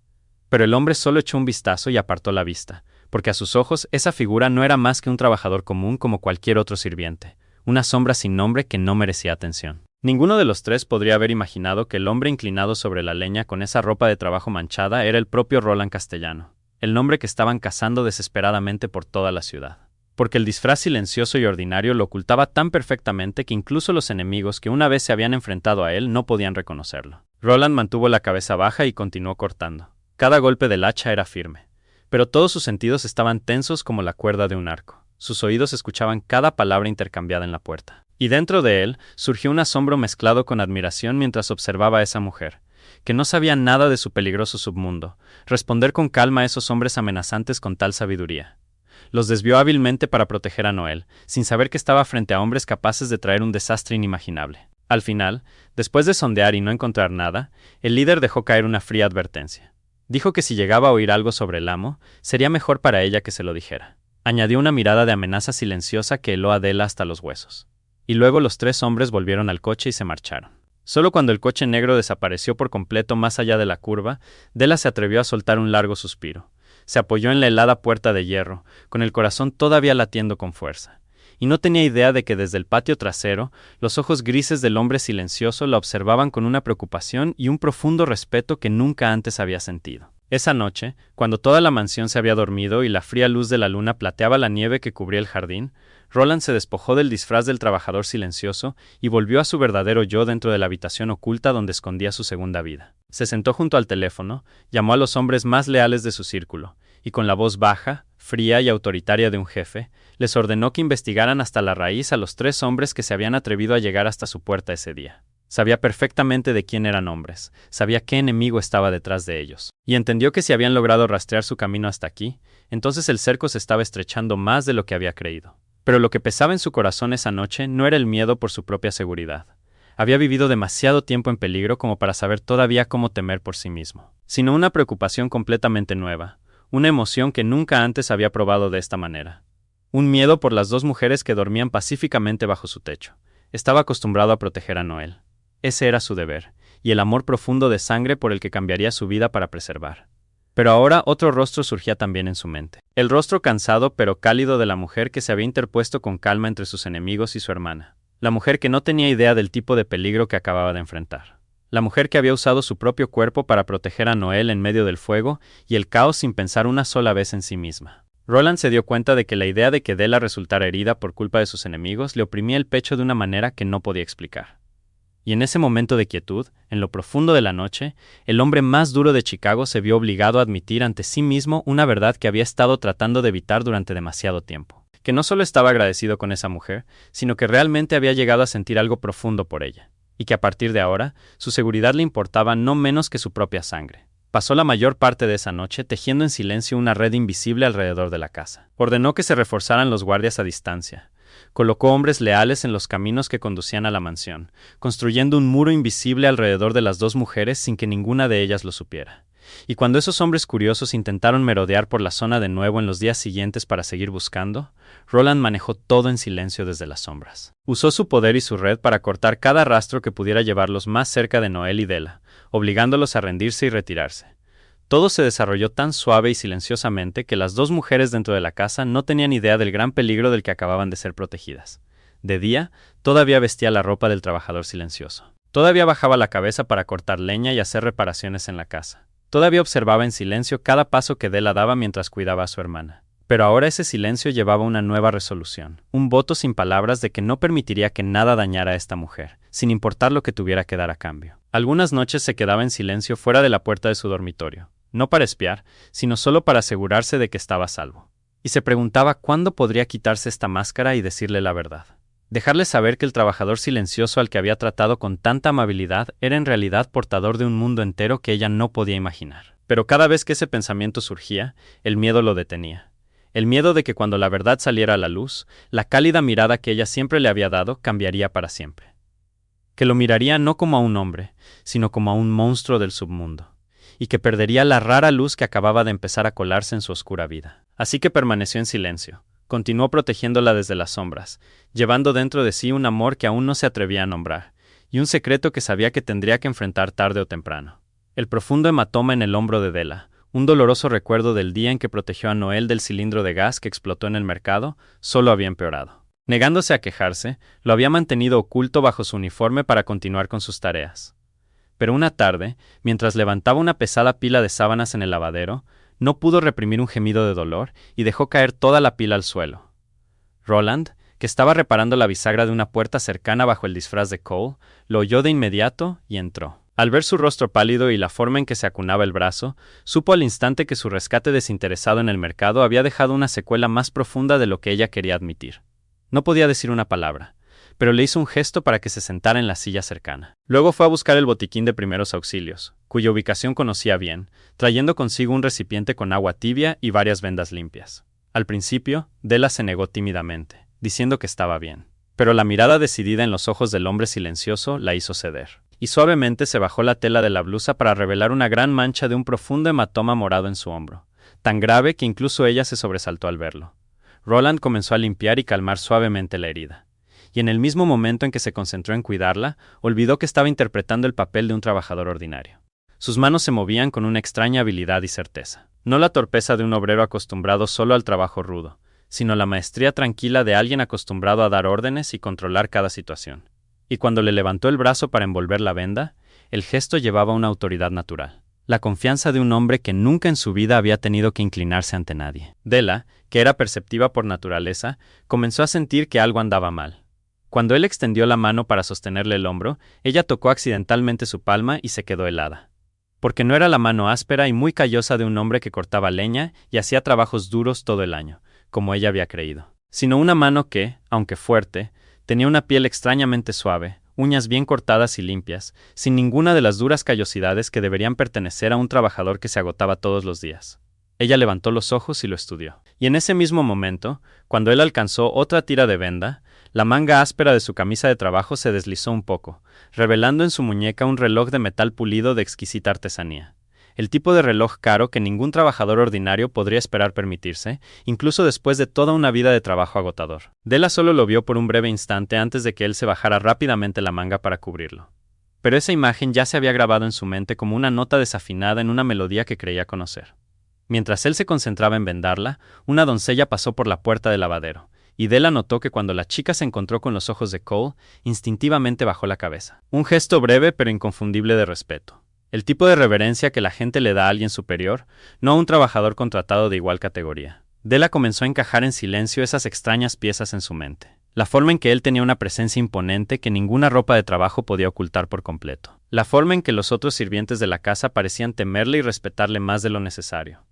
Speaker 1: Pero el hombre solo echó un vistazo y apartó la vista, porque a sus ojos esa figura no era más que un trabajador común como cualquier otro sirviente, una sombra sin nombre que no merecía atención. Ninguno de los 3 podría haber imaginado que el hombre inclinado sobre la leña con esa ropa de trabajo manchada era el propio Roland Castellano, el nombre que estaban cazando desesperadamente por toda la ciudad. Porque el disfraz silencioso y ordinario lo ocultaba tan perfectamente que incluso los enemigos que una vez se habían enfrentado a él no podían reconocerlo. Roland mantuvo la cabeza baja y continuó cortando. Cada golpe del hacha era firme, pero todos sus sentidos estaban tensos como la cuerda de un arco. Sus oídos escuchaban cada palabra intercambiada en la puerta. Y dentro de él surgió un asombro mezclado con admiración mientras observaba a esa mujer, que no sabía nada de su peligroso submundo, responder con calma a esos hombres amenazantes con tal sabiduría. Los desvió hábilmente para proteger a Noel, sin saber que estaba frente a hombres capaces de traer un desastre inimaginable. Al final, después de sondear y no encontrar nada, el líder dejó caer una fría advertencia. Dijo que si llegaba a oír algo sobre el amo, sería mejor para ella que se lo dijera. Añadió una mirada de amenaza silenciosa que heló a Della hasta los huesos. Y luego los 3 hombres volvieron al coche y se marcharon. Solo cuando el coche negro desapareció por completo más allá de la curva, Della se atrevió a soltar un largo suspiro. Se apoyó en la helada puerta de hierro, con el corazón todavía latiendo con fuerza. Y no tenía idea de que desde el patio trasero, los ojos grises del hombre silencioso la observaban con una preocupación y un profundo respeto que nunca antes había sentido. Esa noche, cuando toda la mansión se había dormido y la fría luz de la luna plateaba la nieve que cubría el jardín, Roland se despojó del disfraz del trabajador silencioso y volvió a su verdadero yo dentro de la habitación oculta donde escondía su segunda vida. Se sentó junto al teléfono, llamó a los hombres más leales de su círculo, y con la voz baja, fría y autoritaria de un jefe, les ordenó que investigaran hasta la raíz a los 3 hombres que se habían atrevido a llegar hasta su puerta ese día. Sabía perfectamente de quién eran hombres, sabía qué enemigo estaba detrás de ellos, y entendió que si habían logrado rastrear su camino hasta aquí, entonces el cerco se estaba estrechando más de lo que había creído. Pero lo que pesaba en su corazón esa noche no era el miedo por su propia seguridad. Había vivido demasiado tiempo en peligro como para saber todavía cómo temer por sí mismo, sino una preocupación completamente nueva, una emoción que nunca antes había probado de esta manera. Un miedo por las 2 mujeres que dormían pacíficamente bajo su techo. Estaba acostumbrado a proteger a Noel. Ese era su deber, y el amor profundo de sangre por el que cambiaría su vida para preservar. Pero ahora otro rostro surgía también en su mente. El rostro cansado pero cálido de la mujer que se había interpuesto con calma entre sus enemigos y su hermana. La mujer que no tenía idea del tipo de peligro que acababa de enfrentar. La mujer que había usado su propio cuerpo para proteger a Noel en medio del fuego y el caos sin pensar una sola vez en sí misma. Roland se dio cuenta de que la idea de que Della resultara herida por culpa de sus enemigos le oprimía el pecho de una manera que no podía explicar. Y en ese momento de quietud, en lo profundo de la noche, el hombre más duro de Chicago se vio obligado a admitir ante sí mismo una verdad que había estado tratando de evitar durante demasiado tiempo. Que no solo estaba agradecido con esa mujer, sino que realmente había llegado a sentir algo profundo por ella, y que a partir de ahora, su seguridad le importaba no menos que su propia sangre. Pasó la mayor parte de esa noche tejiendo en silencio una red invisible alrededor de la casa. Ordenó que se reforzaran los guardias a distancia. Colocó hombres leales en los caminos que conducían a la mansión, construyendo un muro invisible alrededor de las 2 mujeres sin que ninguna de ellas lo supiera. Y cuando esos hombres curiosos intentaron merodear por la zona de nuevo en los días siguientes para seguir buscando, Roland manejó todo en silencio desde las sombras. Usó su poder y su red para cortar cada rastro que pudiera llevarlos más cerca de Noel y Della, obligándolos a rendirse y retirarse. Todo se desarrolló tan suave y silenciosamente que las 2 mujeres dentro de la casa no tenían idea del gran peligro del que acababan de ser protegidas. De día, todavía vestía la ropa del trabajador silencioso. Todavía bajaba la cabeza para cortar leña y hacer reparaciones en la casa. Todavía observaba en silencio cada paso que Della daba mientras cuidaba a su hermana. Pero ahora ese silencio llevaba una nueva resolución, un voto sin palabras de que no permitiría que nada dañara a esta mujer, sin importar lo que tuviera que dar a cambio. Algunas noches se quedaba en silencio fuera de la puerta de su dormitorio, no para espiar, sino solo para asegurarse de que estaba a salvo. Y se preguntaba cuándo podría quitarse esta máscara y decirle la verdad. Dejarle saber que el trabajador silencioso al que había tratado con tanta amabilidad era en realidad portador de un mundo entero que ella no podía imaginar. Pero cada vez que ese pensamiento surgía, el miedo lo detenía. El miedo de que cuando la verdad saliera a la luz, la cálida mirada que ella siempre le había dado cambiaría para siempre. Que lo miraría no como a un hombre, sino como a un monstruo del submundo, y que perdería la rara luz que acababa de empezar a colarse en su oscura vida. Así que permaneció en silencio. Continuó protegiéndola desde las sombras, llevando dentro de sí un amor que aún no se atrevía a nombrar, y un secreto que sabía que tendría que enfrentar tarde o temprano. El profundo hematoma en el hombro de Della, un doloroso recuerdo del día en que protegió a Noel del cilindro de gas que explotó en el mercado, solo había empeorado. Negándose a quejarse, lo había mantenido oculto bajo su uniforme para continuar con sus tareas. Pero una tarde, mientras levantaba una pesada pila de sábanas en el lavadero, no pudo reprimir un gemido de dolor y dejó caer toda la pila al suelo. Roland, que estaba reparando la bisagra de una puerta cercana bajo el disfraz de Cole, lo oyó de inmediato y entró. Al ver su rostro pálido y la forma en que se acunaba el brazo, supo al instante que su rescate desinteresado en el mercado había dejado una secuela más profunda de lo que ella quería admitir. No podía decir una palabra, pero le hizo un gesto para que se sentara en la silla cercana. Luego fue a buscar el botiquín de primeros auxilios, cuya ubicación conocía bien, trayendo consigo un recipiente con agua tibia y varias vendas limpias. Al principio, Della se negó tímidamente, diciendo que estaba bien. Pero la mirada decidida en los ojos del hombre silencioso la hizo ceder. Y suavemente se bajó la tela de la blusa para revelar una gran mancha de un profundo hematoma morado en su hombro, tan grave que incluso ella se sobresaltó al verlo. Roland comenzó a limpiar y calmar suavemente la herida. Y en el mismo momento en que se concentró en cuidarla, olvidó que estaba interpretando el papel de un trabajador ordinario. Sus manos se movían con una extraña habilidad y certeza. No la torpeza de un obrero acostumbrado solo al trabajo rudo, sino la maestría tranquila de alguien acostumbrado a dar órdenes y controlar cada situación. Y cuando le levantó el brazo para envolver la venda, el gesto llevaba una autoridad natural. La confianza de un hombre que nunca en su vida había tenido que inclinarse ante nadie. Della, que era perceptiva por naturaleza, comenzó a sentir que algo andaba mal. Cuando él extendió la mano para sostenerle el hombro, ella tocó accidentalmente su palma y se quedó helada. Porque no era la mano áspera y muy callosa de un hombre que cortaba leña y hacía trabajos duros todo el año, como ella había creído, sino una mano que, aunque fuerte, tenía una piel extrañamente suave, uñas bien cortadas y limpias, sin ninguna de las duras callosidades que deberían pertenecer a un trabajador que se agotaba todos los días. Ella levantó los ojos y lo estudió. Y en ese mismo momento, cuando él alcanzó otra tira de venda, la manga áspera de su camisa de trabajo se deslizó un poco, revelando en su muñeca un reloj de metal pulido de exquisita artesanía. El tipo de reloj caro que ningún trabajador ordinario podría esperar permitirse, incluso después de toda una vida de trabajo agotador. Della solo lo vio por un breve instante antes de que él se bajara rápidamente la manga para cubrirlo. Pero esa imagen ya se había grabado en su mente como una nota desafinada en una melodía que creía conocer. Mientras él se concentraba en vendarla, una doncella pasó por la puerta del lavadero, y Della notó que cuando la chica se encontró con los ojos de Cole, instintivamente bajó la cabeza. Un gesto breve pero inconfundible de respeto. El tipo de reverencia que la gente le da a alguien superior, no a un trabajador contratado de igual categoría. Della comenzó a encajar en silencio esas extrañas piezas en su mente. La forma en que él tenía una presencia imponente que ninguna ropa de trabajo podía ocultar por completo. La forma en que los otros sirvientes de la casa parecían temerle y respetarle más de lo necesario.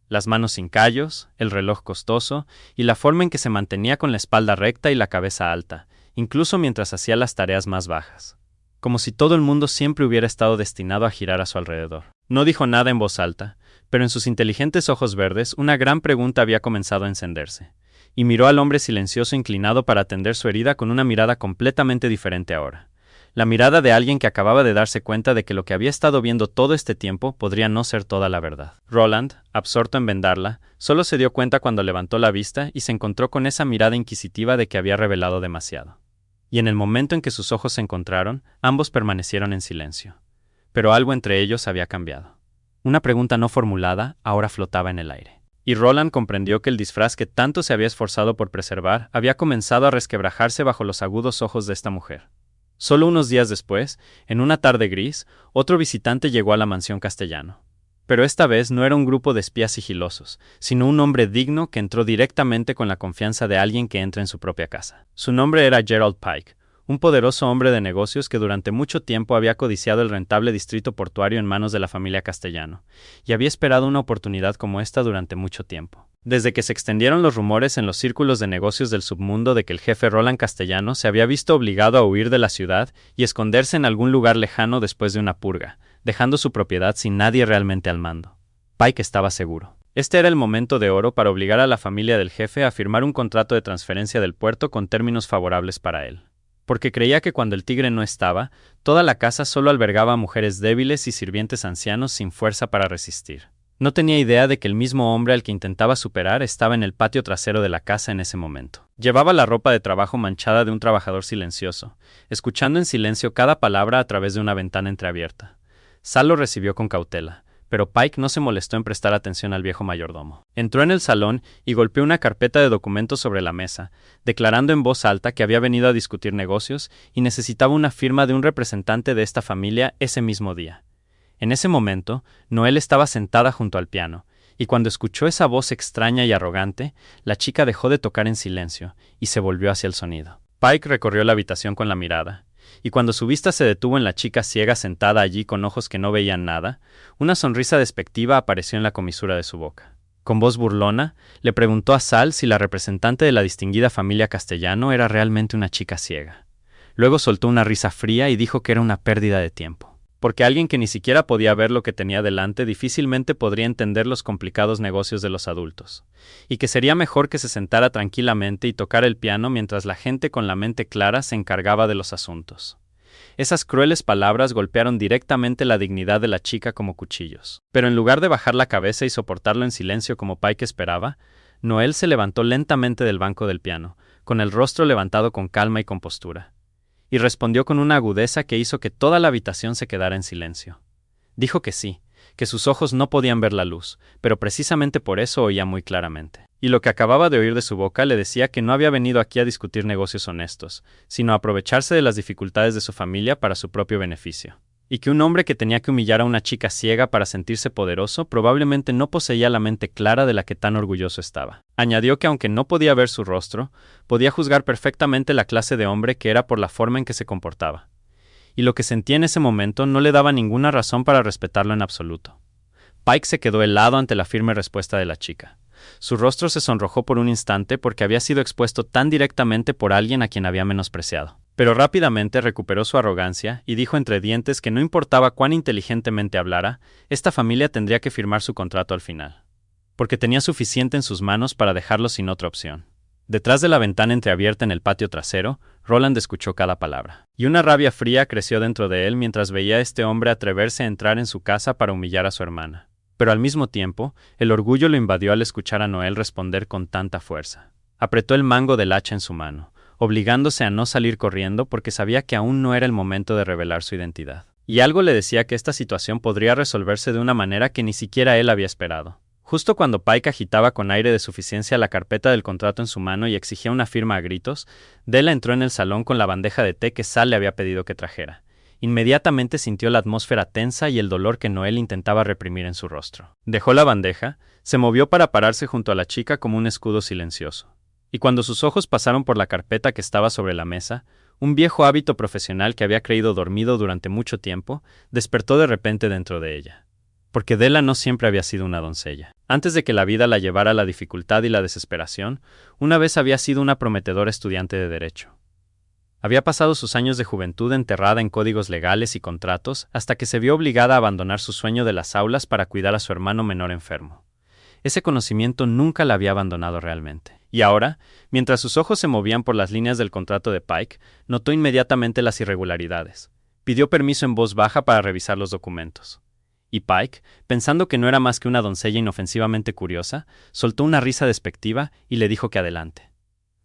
Speaker 1: Las manos sin callos, el reloj costoso, y la forma en que se mantenía con la espalda recta y la cabeza alta, incluso mientras hacía las tareas más bajas. Como si todo el mundo siempre hubiera estado destinado a girar a su alrededor. No dijo nada en voz alta, pero en sus inteligentes ojos verdes una gran pregunta había comenzado a encenderse, y miró al hombre silencioso inclinado para atender su herida con una mirada completamente diferente ahora. La mirada de alguien que acababa de darse cuenta de que lo que había estado viendo todo este tiempo podría no ser toda la verdad. Roland, absorto en vendarla, solo se dio cuenta cuando levantó la vista y se encontró con esa mirada inquisitiva de que había revelado demasiado. Y en el momento en que sus ojos se encontraron, ambos permanecieron en silencio. Pero algo entre ellos había cambiado. Una pregunta no formulada ahora flotaba en el aire. Y Roland comprendió que el disfraz que tanto se había esforzado por preservar había comenzado a resquebrajarse bajo los agudos ojos de esta mujer. Solo unos días después, en una tarde gris, otro visitante llegó a la mansión Castellano. Pero esta vez no era un grupo de espías sigilosos, sino un hombre digno que entró directamente con la confianza de alguien que entra en su propia casa. Su nombre era Gerald Pike, un poderoso hombre de negocios que durante mucho tiempo había codiciado el rentable distrito portuario en manos de la familia Castellano, y había esperado una oportunidad como esta durante mucho tiempo. Desde que se extendieron los rumores en los círculos de negocios del submundo de que el jefe Roland Castellano se había visto obligado a huir de la ciudad y esconderse en algún lugar lejano después de una purga, dejando su propiedad sin nadie realmente al mando. Pike estaba seguro. Este era el momento de oro para obligar a la familia del jefe a firmar un contrato de transferencia del puerto con términos favorables para él. Porque creía que cuando el tigre no estaba, toda la casa solo albergaba a mujeres débiles y sirvientes ancianos sin fuerza para resistir. No tenía idea de que el mismo hombre al que intentaba superar estaba en el patio trasero de la casa en ese momento. Llevaba la ropa de trabajo manchada de un trabajador silencioso, escuchando en silencio cada palabra a través de una ventana entreabierta. Sal lo recibió con cautela, pero Pike no se molestó en prestar atención al viejo mayordomo. Entró en el salón y golpeó una carpeta de documentos sobre la mesa, declarando en voz alta que había venido a discutir negocios y necesitaba una firma de un representante de esta familia ese mismo día. En ese momento, Noel estaba sentada junto al piano, y cuando escuchó esa voz extraña y arrogante, la chica dejó de tocar en silencio y se volvió hacia el sonido. Pike recorrió la habitación con la mirada, y cuando su vista se detuvo en la chica ciega sentada allí con ojos que no veían nada, una sonrisa despectiva apareció en la comisura de su boca. Con voz burlona, le preguntó a Sal si la representante de la distinguida familia Castellano era realmente una chica ciega. Luego soltó una risa fría y dijo que era una pérdida de tiempo. Porque alguien que ni siquiera podía ver lo que tenía delante difícilmente podría entender los complicados negocios de los adultos, y que sería mejor que se sentara tranquilamente y tocara el piano mientras la gente con la mente clara se encargaba de los asuntos. Esas crueles palabras golpearon directamente la dignidad de la chica como cuchillos. Pero en lugar de bajar la cabeza y soportarlo en silencio como Pike esperaba, Noel se levantó lentamente del banco del piano, con el rostro levantado con calma y compostura. Y respondió con una agudeza que hizo que toda la habitación se quedara en silencio. Dijo que sí, que sus ojos no podían ver la luz, pero precisamente por eso oía muy claramente. Y lo que acababa de oír de su boca le decía que no había venido aquí a discutir negocios honestos, sino a aprovecharse de las dificultades de su familia para su propio beneficio. y que un hombre que tenía que humillar a una chica ciega para sentirse poderoso probablemente no poseía la mente clara de la que tan orgulloso estaba. Añadió que aunque no podía ver su rostro, podía juzgar perfectamente la clase de hombre que era por la forma en que se comportaba. Y lo que sentía en ese momento no le daba ninguna razón para respetarlo en absoluto. Pike se quedó helado ante la firme respuesta de la chica. Su rostro se sonrojó por un instante porque había sido expuesto tan directamente por alguien a quien había menospreciado. Pero rápidamente recuperó su arrogancia y dijo entre dientes que no importaba cuán inteligentemente hablara, esta familia tendría que firmar su contrato al final. Porque tenía suficiente en sus manos para dejarlo sin otra opción. Detrás de la ventana entreabierta en el patio trasero, Roland escuchó cada palabra. Y una rabia fría creció dentro de él mientras veía a este hombre atreverse a entrar en su casa para humillar a su hermana. Pero al mismo tiempo, el orgullo lo invadió al escuchar a Noel responder con tanta fuerza. Apretó el mango del hacha en su mano, obligándose a no salir corriendo porque sabía que aún no era el momento de revelar su identidad. Y algo le decía que esta situación podría resolverse de una manera que ni siquiera él había esperado. Justo cuando Pike agitaba con aire de suficiencia la carpeta del contrato en su mano y exigía una firma a gritos, Della entró en el salón con la bandeja de té que Sal le había pedido que trajera. Inmediatamente sintió la atmósfera tensa y el dolor que Noel intentaba reprimir en su rostro. Dejó la bandeja, se movió para pararse junto a la chica como un escudo silencioso. Y cuando sus ojos pasaron por la carpeta que estaba sobre la mesa, un viejo hábito profesional que había creído dormido durante mucho tiempo, despertó de repente dentro de ella. Porque Della no siempre había sido una doncella. Antes de que la vida la llevara a la dificultad y la desesperación, una vez había sido una prometedora estudiante de derecho. Había pasado sus años de juventud enterrada en códigos legales y contratos hasta que se vio obligada a abandonar su sueño de las aulas para cuidar a su hermano menor enfermo. Ese conocimiento nunca la había abandonado realmente. Y ahora, mientras sus ojos se movían por las líneas del contrato de Pike, notó inmediatamente las irregularidades. Pidió permiso en voz baja para revisar los documentos. Y Pike, pensando que no era más que una doncella inofensivamente curiosa, soltó una risa despectiva y le dijo que adelante.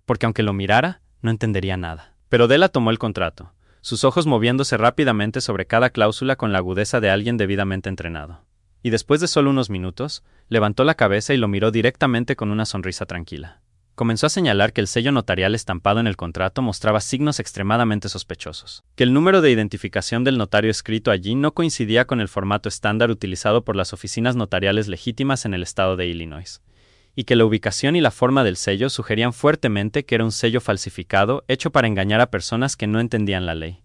Speaker 1: Porque aunque lo mirara, no entendería nada. Pero Della tomó el contrato, sus ojos moviéndose rápidamente sobre cada cláusula con la agudeza de alguien debidamente entrenado. Y después de solo unos minutos, levantó la cabeza y lo miró directamente con una sonrisa tranquila. Comenzó a señalar que el sello notarial estampado en el contrato mostraba signos extremadamente sospechosos, que el número de identificación del notario escrito allí no coincidía con el formato estándar utilizado por las oficinas notariales legítimas en el estado de Illinois, y que la ubicación y la forma del sello sugerían fuertemente que era un sello falsificado hecho para engañar a personas que no entendían la ley.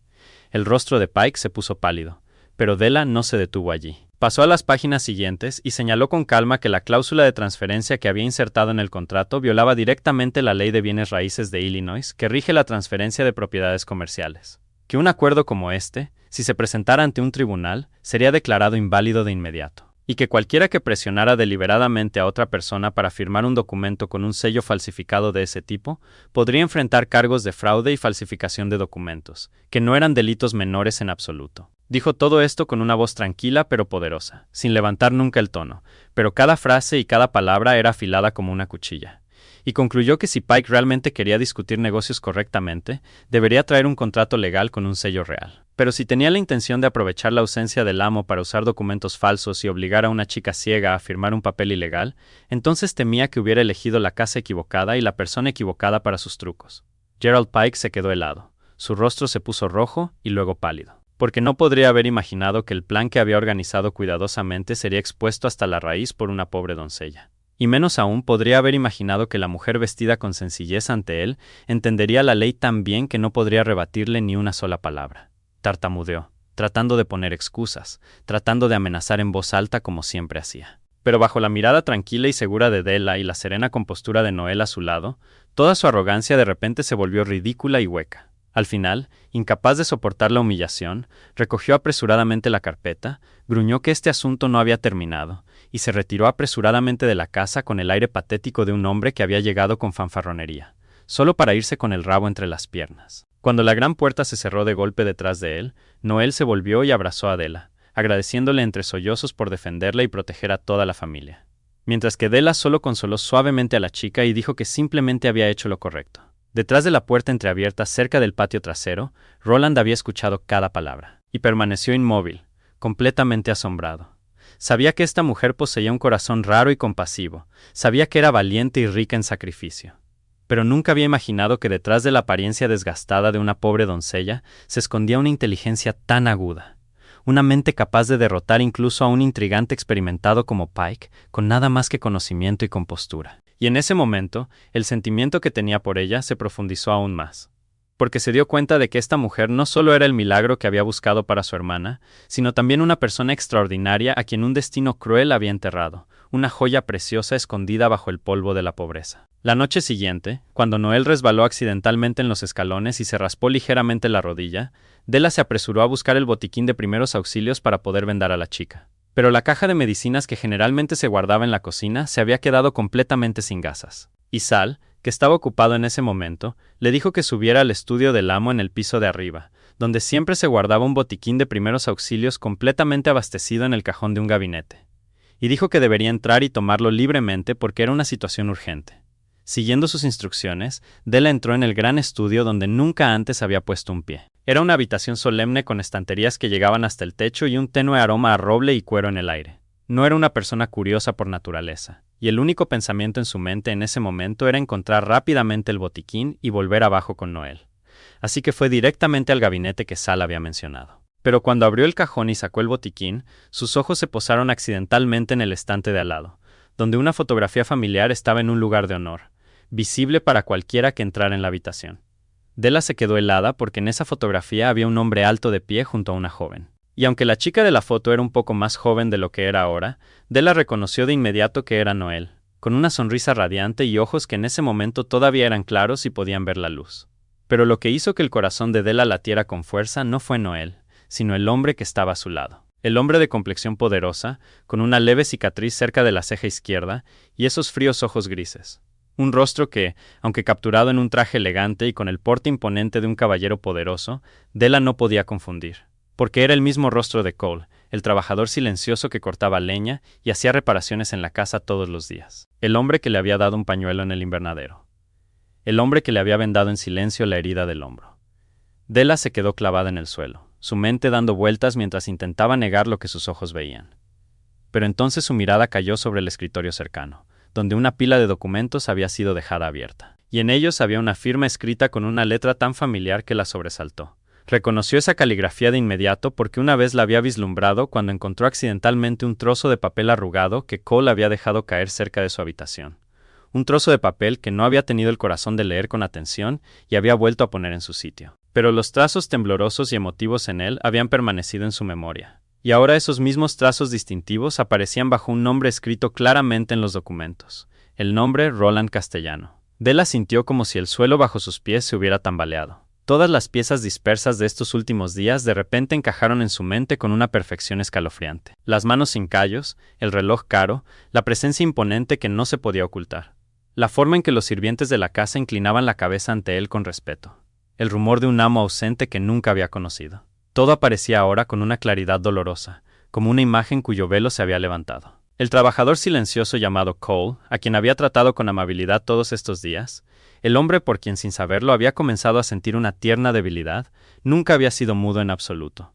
Speaker 1: El rostro de Pike se puso pálido, pero Della no se detuvo allí. Pasó a las páginas siguientes y señaló con calma que la cláusula de transferencia que había insertado en el contrato violaba directamente la ley de bienes raíces de Illinois que rige la transferencia de propiedades comerciales. Que un acuerdo como este, si se presentara ante un tribunal, sería declarado inválido de inmediato. Y que cualquiera que presionara deliberadamente a otra persona para firmar un documento con un sello falsificado de ese tipo, podría enfrentar cargos de fraude y falsificación de documentos, que no eran delitos menores en absoluto. Dijo todo esto con una voz tranquila pero poderosa, sin levantar nunca el tono, pero cada frase y cada palabra era afilada como una cuchilla. Y concluyó que si Pike realmente quería discutir negocios correctamente, debería traer un contrato legal con un sello real. Pero si tenía la intención de aprovechar la ausencia del amo para usar documentos falsos y obligar a una chica ciega a firmar un papel ilegal, entonces temía que hubiera elegido la casa equivocada y la persona equivocada para sus trucos. Gerald Pike se quedó helado. Su rostro se puso rojo y luego pálido. Porque no podría haber imaginado que el plan que había organizado cuidadosamente sería expuesto hasta la raíz por una pobre doncella. Y menos aún podría haber imaginado que la mujer vestida con sencillez ante él entendería la ley tan bien que no podría rebatirle ni una sola palabra. Tartamudeó, tratando de poner excusas, tratando de amenazar en voz alta como siempre hacía. Pero bajo la mirada tranquila y segura de Della y la serena compostura de Noel a su lado, toda su arrogancia de repente se volvió ridícula y hueca. Al final, incapaz de soportar la humillación, recogió apresuradamente la carpeta, gruñó que este asunto no había terminado, y se retiró apresuradamente de la casa con el aire patético de un hombre que había llegado con fanfarronería, solo para irse con el rabo entre las piernas. Cuando la gran puerta se cerró de golpe detrás de él, Noel se volvió y abrazó a Della, agradeciéndole entre sollozos por defenderla y proteger a toda la familia. Mientras que Della solo consoló suavemente a la chica y dijo que simplemente había hecho lo correcto. Detrás de la puerta entreabierta cerca del patio trasero, Roland había escuchado cada palabra, y permaneció inmóvil, completamente asombrado. Sabía que esta mujer poseía un corazón raro y compasivo, sabía que era valiente y rica en sacrificio. Pero nunca había imaginado que detrás de la apariencia desgastada de una pobre doncella se escondía una inteligencia tan aguda, una mente capaz de derrotar incluso a un intrigante experimentado como Pike, con nada más que conocimiento y compostura. Y en ese momento, el sentimiento que tenía por ella se profundizó aún más. Porque se dio cuenta de que esta mujer no solo era el milagro que había buscado para su hermana, sino también una persona extraordinaria a quien un destino cruel había enterrado, una joya preciosa escondida bajo el polvo de la pobreza. La noche siguiente, cuando Noel resbaló accidentalmente en los escalones y se raspó ligeramente la rodilla, Della se apresuró a buscar el botiquín de primeros auxilios para poder vendar a la chica. Pero la caja de medicinas que generalmente se guardaba en la cocina se había quedado completamente sin gasas. Y Sal, que estaba ocupado en ese momento, le dijo que subiera al estudio del amo en el piso de arriba, donde siempre se guardaba un botiquín de primeros auxilios completamente abastecido en el cajón de un gabinete. Y dijo que debería entrar y tomarlo libremente porque era una situación urgente. Siguiendo sus instrucciones, Della entró en el gran estudio donde nunca antes había puesto un pie. Era una habitación solemne con estanterías que llegaban hasta el techo y un tenue aroma a roble y cuero en el aire. No era una persona curiosa por naturaleza, y el único pensamiento en su mente en ese momento era encontrar rápidamente el botiquín y volver abajo con Noel. Así que fue directamente al gabinete que Sal había mencionado. Pero cuando abrió el cajón y sacó el botiquín, sus ojos se posaron accidentalmente en el estante de al lado, donde una fotografía familiar estaba en un lugar de honor, visible para cualquiera que entrara en la habitación. Della se quedó helada porque en esa fotografía había un hombre alto de pie junto a una joven. Y aunque la chica de la foto era un poco más joven de lo que era ahora, Della reconoció de inmediato que era Noel, con una sonrisa radiante y ojos que en ese momento todavía eran claros y podían ver la luz. Pero lo que hizo que el corazón de Della latiera con fuerza no fue Noel, sino el hombre que estaba a su lado. El hombre de complexión poderosa, con una leve cicatriz cerca de la ceja izquierda y esos fríos ojos grises. Un rostro que, aunque capturado en un traje elegante y con el porte imponente de un caballero poderoso, Della no podía confundir. Porque era el mismo rostro de Cole, el trabajador silencioso que cortaba leña y hacía reparaciones en la casa todos los días. El hombre que le había dado un pañuelo en el invernadero. El hombre que le había vendado en silencio la herida del hombro. Della se quedó clavada en el suelo, su mente dando vueltas mientras intentaba negar lo que sus ojos veían. Pero entonces su mirada cayó sobre el escritorio cercano, donde una pila de documentos había sido dejada abierta. Y en ellos había una firma escrita con una letra tan familiar que la sobresaltó. Reconoció esa caligrafía de inmediato porque una vez la había vislumbrado cuando encontró accidentalmente un trozo de papel arrugado que Cole había dejado caer cerca de su habitación. Un trozo de papel que no había tenido el corazón de leer con atención y había vuelto a poner en su sitio. Pero los trazos temblorosos y emotivos en él habían permanecido en su memoria. Y ahora esos mismos trazos distintivos aparecían bajo un nombre escrito claramente en los documentos. El nombre Roland Castellano. Della sintió como si el suelo bajo sus pies se hubiera tambaleado. Todas las piezas dispersas de estos últimos días de repente encajaron en su mente con una perfección escalofriante. Las manos sin callos, el reloj caro, la presencia imponente que no se podía ocultar. La forma en que los sirvientes de la casa inclinaban la cabeza ante él con respeto. El rumor de un amo ausente que nunca había conocido. Todo aparecía ahora con una claridad dolorosa, como una imagen cuyo velo se había levantado. El trabajador silencioso llamado Cole, a quien había tratado con amabilidad todos estos días, el hombre por quien sin saberlo había comenzado a sentir una tierna debilidad, nunca había sido mudo en absoluto.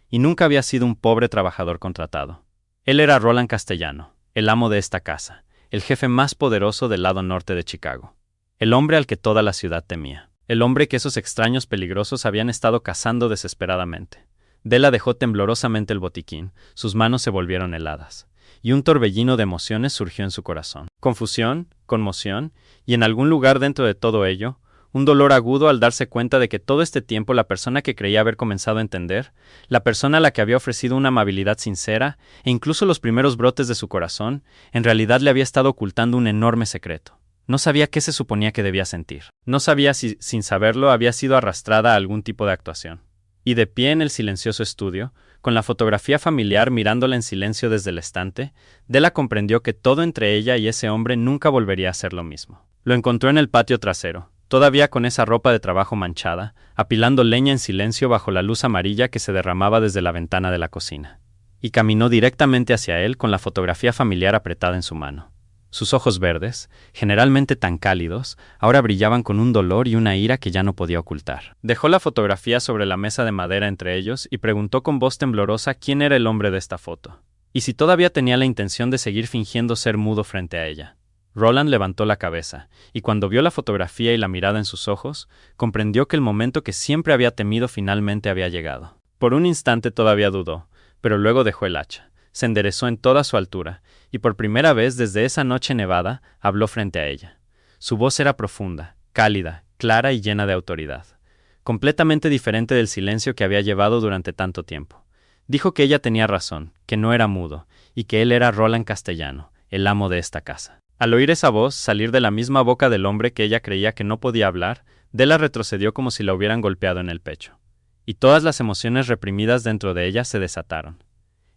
Speaker 1: Y nunca había sido un pobre trabajador contratado. Él era Roland Castellano, el amo de esta casa, el jefe más poderoso del lado norte de Chicago. El hombre al que toda la ciudad temía. El hombre que esos extraños peligrosos habían estado cazando desesperadamente. Della dejó temblorosamente el botiquín, sus manos se volvieron heladas, y un torbellino de emociones surgió en su corazón. Confusión, conmoción, y en algún lugar dentro de todo ello, un dolor agudo al darse cuenta de que todo este tiempo la persona que creía haber comenzado a entender, la persona a la que había ofrecido una amabilidad sincera, e incluso los primeros brotes de su corazón, en realidad le había estado ocultando un enorme secreto. No sabía qué se suponía que debía sentir. No sabía si, sin saberlo, había sido arrastrada a algún tipo de actuación. Y de pie en el silencioso estudio, con la fotografía familiar mirándola en silencio desde el estante, Della comprendió que todo entre ella y ese hombre nunca volvería a ser lo mismo. Lo encontró en el patio trasero, todavía con esa ropa de trabajo manchada, apilando leña en silencio bajo la luz amarilla que se derramaba desde la ventana de la cocina. Y caminó directamente hacia él con la fotografía familiar apretada en su mano. Sus ojos verdes, generalmente tan cálidos, ahora brillaban con un dolor y una ira que ya no podía ocultar. Dejó la fotografía sobre la mesa de madera entre ellos y preguntó con voz temblorosa quién era el hombre de esta foto, y si todavía tenía la intención de seguir fingiendo ser mudo frente a ella. Roland levantó la cabeza, y cuando vio la fotografía y la mirada en sus ojos, comprendió que el momento que siempre había temido finalmente había llegado. Por un instante todavía dudó, pero luego dejó el hacha, se enderezó en toda su altura, y por primera vez desde esa noche nevada, habló frente a ella. Su voz era profunda, cálida, clara y llena de autoridad, completamente diferente del silencio que había llevado durante tanto tiempo. Dijo que ella tenía razón, que no era mudo, y que él era Roland Castellano, el amo de esta casa. Al oír esa voz salir de la misma boca del hombre que ella creía que no podía hablar, Della retrocedió como si la hubieran golpeado en el pecho, y todas las emociones reprimidas dentro de ella se desataron.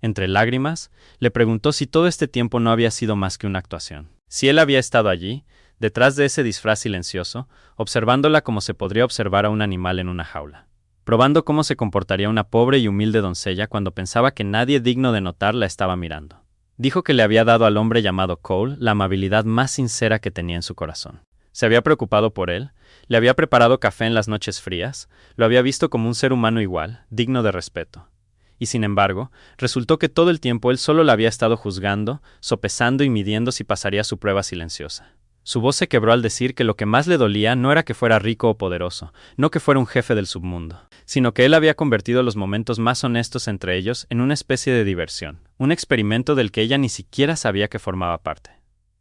Speaker 1: Entre lágrimas, le preguntó si todo este tiempo no había sido más que una actuación. Si él había estado allí, detrás de ese disfraz silencioso, observándola como se podría observar a un animal en una jaula, probando cómo se comportaría una pobre y humilde doncella cuando pensaba que nadie digno de notar la estaba mirando. Dijo que le había dado al hombre llamado Cole la amabilidad más sincera que tenía en su corazón. Se había preocupado por él, le había preparado café en las noches frías, lo había visto como un ser humano igual, digno de respeto. Y sin embargo, resultó que todo el tiempo él solo la había estado juzgando, sopesando y midiendo si pasaría su prueba silenciosa. Su voz se quebró al decir que lo que más le dolía no era que fuera rico o poderoso, no que fuera un jefe del submundo, sino que él había convertido los momentos más honestos entre ellos en una especie de diversión, un experimento del que ella ni siquiera sabía que formaba parte.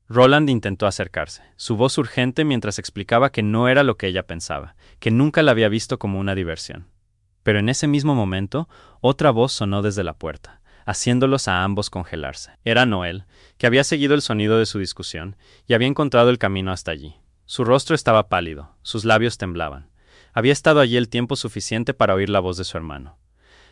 Speaker 1: Roland intentó acercarse, su voz urgente mientras explicaba que no era lo que ella pensaba, que nunca la había visto como una diversión. Pero en ese mismo momento, otra voz sonó desde la puerta, haciéndolos a ambos congelarse. Era Noel, que había seguido el sonido de su discusión y había encontrado el camino hasta allí. Su rostro estaba pálido, sus labios temblaban. Había estado allí el tiempo suficiente para oír la voz de su hermano.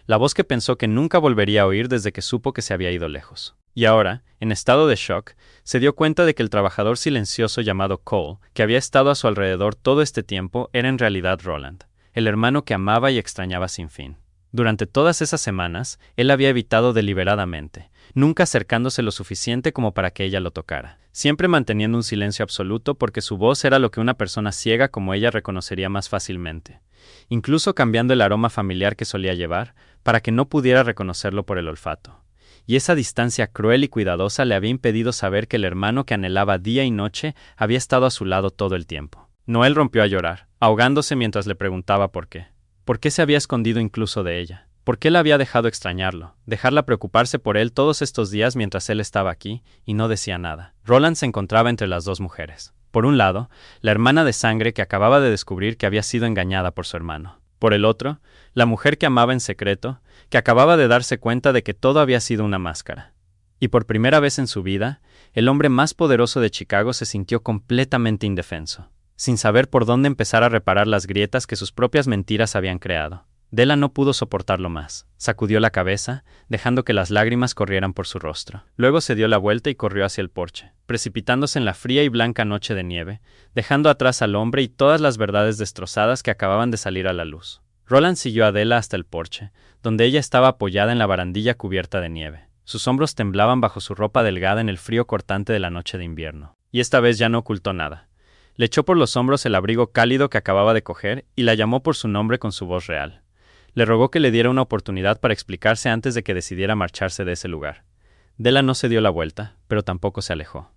Speaker 1: La voz que pensó que nunca volvería a oír desde que supo que se había ido lejos. Y ahora, en estado de shock, se dio cuenta de que el trabajador silencioso llamado Cole, que había estado a su alrededor todo este tiempo, era en realidad Roland, el hermano que amaba y extrañaba sin fin. Durante todas esas semanas, él había evitado deliberadamente, nunca acercándose lo suficiente como para que ella lo tocara, siempre manteniendo un silencio absoluto porque su voz era lo que una persona ciega como ella reconocería más fácilmente, incluso cambiando el aroma familiar que solía llevar, para que no pudiera reconocerlo por el olfato. Y esa distancia cruel y cuidadosa le había impedido saber que el hermano que anhelaba día y noche había estado a su lado todo el tiempo. Noel rompió a llorar, ahogándose mientras le preguntaba por qué. ¿Por qué se había escondido incluso de ella? ¿Por qué la había dejado extrañarlo, dejarla preocuparse por él todos estos días mientras él estaba aquí, y no decía nada? Roland se encontraba entre las dos mujeres. Por un lado, la hermana de sangre que acababa de descubrir que había sido engañada por su hermano. Por el otro, la mujer que amaba en secreto, que acababa de darse cuenta de que todo había sido una máscara. Y por primera vez en su vida, el hombre más poderoso de Chicago se sintió completamente indefenso, sin saber por dónde empezar a reparar las grietas que sus propias mentiras habían creado. Della no pudo soportarlo más. Sacudió la cabeza, dejando que las lágrimas corrieran por su rostro. Luego se dio la vuelta y corrió hacia el porche, precipitándose en la fría y blanca noche de nieve, dejando atrás al hombre y todas las verdades destrozadas que acababan de salir a la luz. Roland siguió a Della hasta el porche, donde ella estaba apoyada en la barandilla cubierta de nieve. Sus hombros temblaban bajo su ropa delgada en el frío cortante de la noche de invierno. Y esta vez ya no ocultó nada. Le echó por los hombros el abrigo cálido que acababa de coger y la llamó por su nombre con su voz real. Le rogó que le diera una oportunidad para explicarse antes de que decidiera marcharse de ese lugar. Della no se dio la vuelta, pero tampoco se alejó.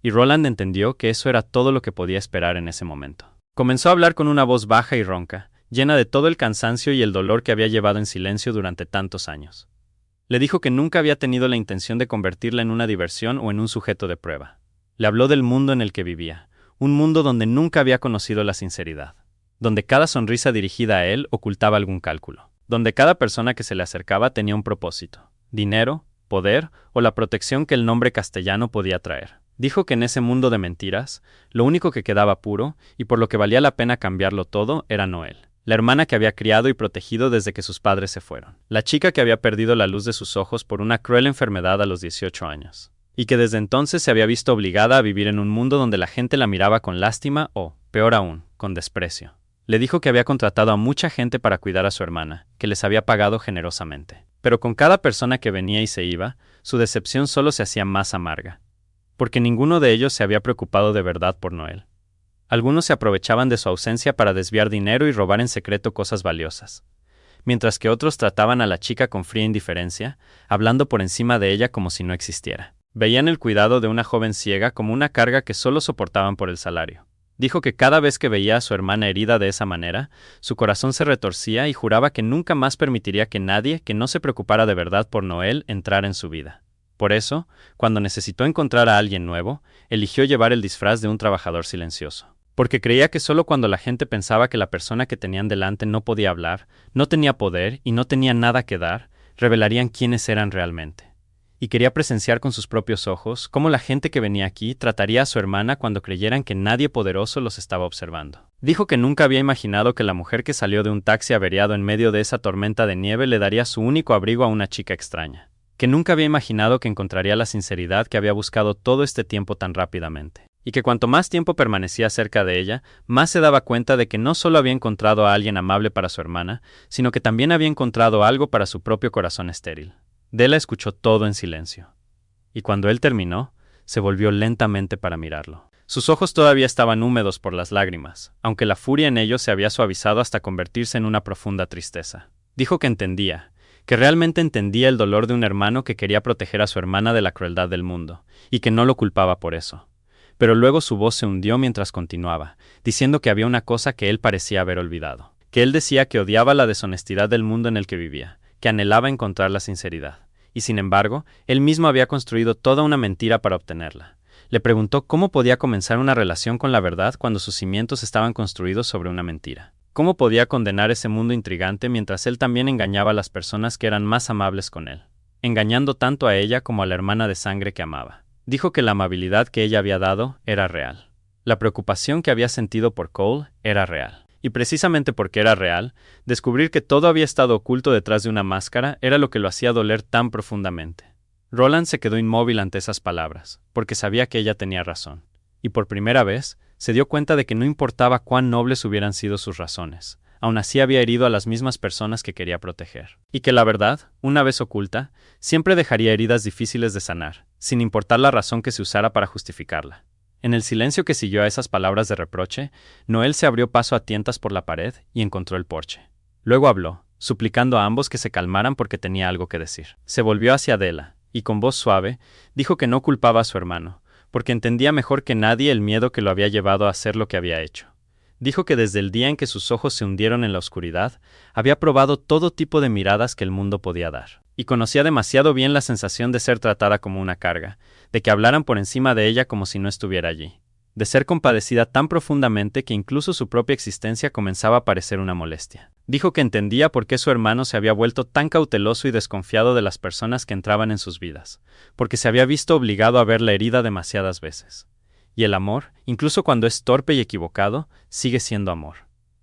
Speaker 1: Y Roland entendió que eso era todo lo que podía esperar en ese momento. Comenzó a hablar con una voz baja y ronca, llena de todo el cansancio y el dolor que había llevado en silencio durante tantos años. Le dijo que nunca había tenido la intención de convertirla en una diversión o en un sujeto de prueba. Le habló del mundo en el que vivía, un mundo donde nunca había conocido la sinceridad, donde cada sonrisa dirigida a él ocultaba algún cálculo, donde cada persona que se le acercaba tenía un propósito, dinero, poder o la protección que el nombre castellano podía traer. Dijo que en ese mundo de mentiras, lo único que quedaba puro, y por lo que valía la pena cambiarlo todo, era Noel, la hermana que había criado y protegido desde que sus padres se fueron, la chica que había perdido la luz de sus ojos por una cruel enfermedad a los 18 años, y que desde entonces se había visto obligada a vivir en un mundo donde la gente la miraba con lástima o, peor aún, con desprecio. Le dijo que había contratado a mucha gente para cuidar a su hermana, que les había pagado generosamente. Pero con cada persona que venía y se iba, su decepción solo se hacía más amarga, porque ninguno de ellos se había preocupado de verdad por Noel. Algunos se aprovechaban de su ausencia para desviar dinero y robar en secreto cosas valiosas, mientras que otros trataban a la chica con fría indiferencia, hablando por encima de ella como si no existiera. Veían el cuidado de una joven ciega como una carga que solo soportaban por el salario. Dijo que cada vez que veía a su hermana herida de esa manera, su corazón se retorcía y juraba que nunca más permitiría que nadie que no se preocupara de verdad por Noel entrara en su vida. Por eso, cuando necesitó encontrar a alguien nuevo, eligió llevar el disfraz de un trabajador silencioso. Porque creía que solo cuando la gente pensaba que la persona que tenían delante no podía hablar, no tenía poder y no tenía nada que dar, revelarían quiénes eran realmente. Y quería presenciar con sus propios ojos cómo la gente que venía aquí trataría a su hermana cuando creyeran que nadie poderoso los estaba observando. Dijo que nunca había imaginado que la mujer que salió de un taxi averiado en medio de esa tormenta de nieve le daría su único abrigo a una chica extraña. Que nunca había imaginado que encontraría la sinceridad que había buscado todo este tiempo tan rápidamente. Y que cuanto más tiempo permanecía cerca de ella, más se daba cuenta de que no solo había encontrado a alguien amable para su hermana, sino que también había encontrado algo para su propio corazón estéril. Della escuchó todo en silencio. Y cuando él terminó, se volvió lentamente para mirarlo. Sus ojos todavía estaban húmedos por las lágrimas, aunque la furia en ellos se había suavizado hasta convertirse en una profunda tristeza. Dijo que entendía, que realmente entendía el dolor de un hermano que quería proteger a su hermana de la crueldad del mundo, y que no lo culpaba por eso. Pero luego su voz se hundió mientras continuaba, diciendo que había una cosa que él parecía haber olvidado. Que él decía que odiaba la deshonestidad del mundo en el que vivía, que anhelaba encontrar la sinceridad. Y sin embargo, él mismo había construido toda una mentira para obtenerla. Le preguntó cómo podía comenzar una relación con la verdad cuando sus cimientos estaban construidos sobre una mentira. ¿Cómo podía condenar ese mundo intrigante mientras él también engañaba a las personas que eran más amables con él, engañando tanto a ella como a la hermana de sangre que amaba? Dijo que la amabilidad que ella había dado era real. La preocupación que había sentido por Cole era real. Y precisamente porque era real, descubrir que todo había estado oculto detrás de una máscara era lo que lo hacía doler tan profundamente. Roland se quedó inmóvil ante esas palabras, porque sabía que ella tenía razón. Y por primera vez, se dio cuenta de que no importaba cuán nobles hubieran sido sus razones, aún así había herido a las mismas personas que quería proteger. Y que la verdad, una vez oculta, siempre dejaría heridas difíciles de sanar, sin importar la razón que se usara para justificarla. En el silencio que siguió a esas palabras de reproche, Noel se abrió paso a tientas por la pared y encontró el porche. Luego habló, suplicando a ambos que se calmaran porque tenía algo que decir. Se volvió hacia Della, y con voz suave, dijo que no culpaba a su hermano, porque entendía mejor que nadie el miedo que lo había llevado a hacer lo que había hecho. Dijo que desde el día en que sus ojos se hundieron en la oscuridad, había probado todo tipo de miradas que el mundo podía dar, y conocía demasiado bien la sensación de ser tratada como una carga, de que hablaran por encima de ella como si no estuviera allí, de ser compadecida tan profundamente que incluso su propia existencia comenzaba a parecer una molestia. Dijo que entendía por qué su hermano se había vuelto tan cauteloso y desconfiado de las personas que entraban en sus vidas, porque se había visto obligado a verla herida demasiadas veces. Y el amor, incluso cuando es torpe y equivocado, sigue siendo amor.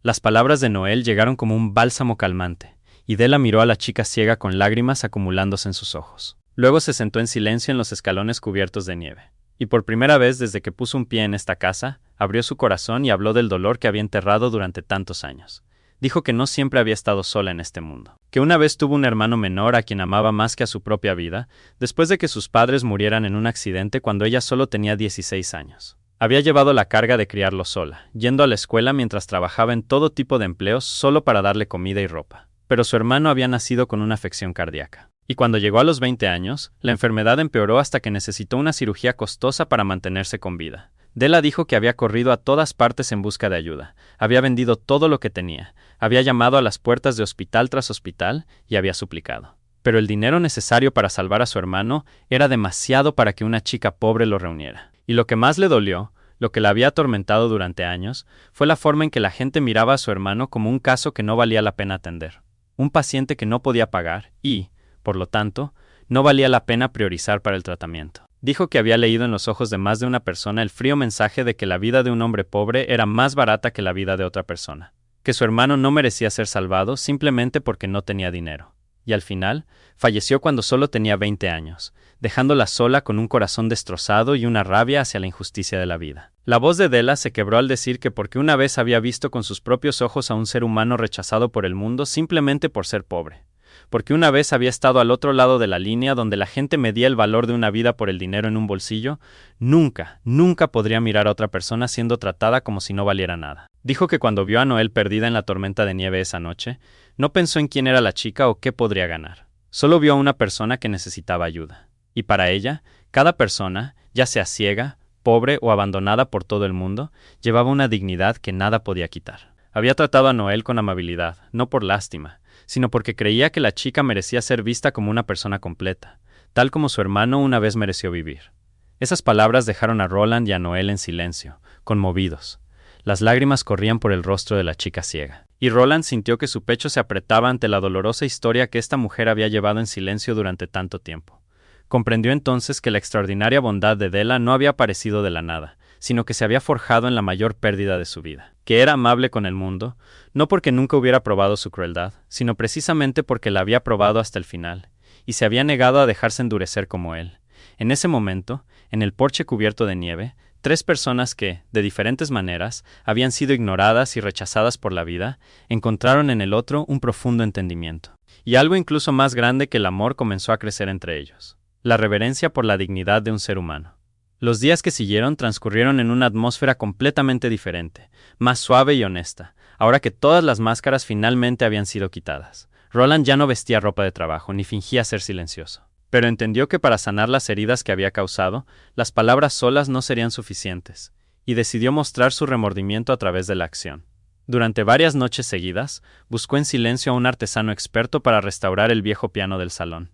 Speaker 1: Las palabras de Noel llegaron como un bálsamo calmante, y Della miró a la chica ciega con lágrimas acumulándose en sus ojos. Luego se sentó en silencio en los escalones cubiertos de nieve. Y por primera vez desde que puso un pie en esta casa, abrió su corazón y habló del dolor que había enterrado durante tantos años. Dijo que no siempre había estado sola en este mundo, que una vez tuvo un hermano menor a quien amaba más que a su propia vida, después de que sus padres murieran en un accidente cuando ella solo tenía 16 años. Había llevado la carga de criarlo sola, yendo a la escuela mientras trabajaba en todo tipo de empleos solo para darle comida y ropa. Pero su hermano había nacido con una afección cardíaca. Y cuando llegó a los 20 años, la enfermedad empeoró hasta que necesitó una cirugía costosa para mantenerse con vida. Della dijo que había corrido a todas partes en busca de ayuda, había vendido todo lo que tenía, había llamado a las puertas de hospital tras hospital y había suplicado. Pero el dinero necesario para salvar a su hermano era demasiado para que una chica pobre lo reuniera. Y lo que más le dolió, lo que la había atormentado durante años, fue la forma en que la gente miraba a su hermano como un caso que no valía la pena atender. Un paciente que no podía pagar y, por lo tanto, no valía la pena priorizar para el tratamiento. Dijo que había leído en los ojos de más de una persona el frío mensaje de que la vida de un hombre pobre era más barata que la vida de otra persona, que su hermano no merecía ser salvado simplemente porque no tenía dinero. Y al final, falleció cuando solo tenía 20 años, dejándola sola con un corazón destrozado y una rabia hacia la injusticia de la vida. La voz de Della se quebró al decir que porque una vez había visto con sus propios ojos a un ser humano rechazado por el mundo simplemente por ser pobre, porque una vez había estado al otro lado de la línea donde la gente medía el valor de una vida por el dinero en un bolsillo, nunca podría mirar a otra persona siendo tratada como si no valiera nada. Dijo que cuando vio a Noel perdida en la tormenta de nieve esa noche, no pensó en quién era la chica o qué podría ganar. Solo vio a una persona que necesitaba ayuda. Y para ella, cada persona, ya sea ciega, pobre o abandonada por todo el mundo, llevaba una dignidad que nada podía quitar. Había tratado a Noel con amabilidad, no por lástima, sino porque creía que la chica merecía ser vista como una persona completa, tal como su hermano una vez mereció vivir. Esas palabras dejaron a Roland y a Noel en silencio, conmovidos. Las lágrimas corrían por el rostro de la chica ciega. Y Roland sintió que su pecho se apretaba ante la dolorosa historia que esta mujer había llevado en silencio durante tanto tiempo. Comprendió entonces que la extraordinaria bondad de Della no había aparecido de la nada, sino que se había forjado en la mayor pérdida de su vida. Que era amable con el mundo, no porque nunca hubiera probado su crueldad, sino precisamente porque la había probado hasta el final, y se había negado a dejarse endurecer como él. En ese momento, en el porche cubierto de nieve, 3 personas que, de diferentes maneras, habían sido ignoradas y rechazadas por la vida, encontraron en el otro un profundo entendimiento. Y algo incluso más grande que el amor comenzó a crecer entre ellos: la reverencia por la dignidad de un ser humano. Los días que siguieron transcurrieron en una atmósfera completamente diferente, más suave y honesta, ahora que todas las máscaras finalmente habían sido quitadas. Roland ya no vestía ropa de trabajo, ni fingía ser silencioso. Pero entendió que para sanar las heridas que había causado, las palabras solas no serían suficientes, y decidió mostrar su remordimiento a través de la acción. Durante varias noches seguidas, buscó en silencio a un artesano experto para restaurar el viejo piano del salón,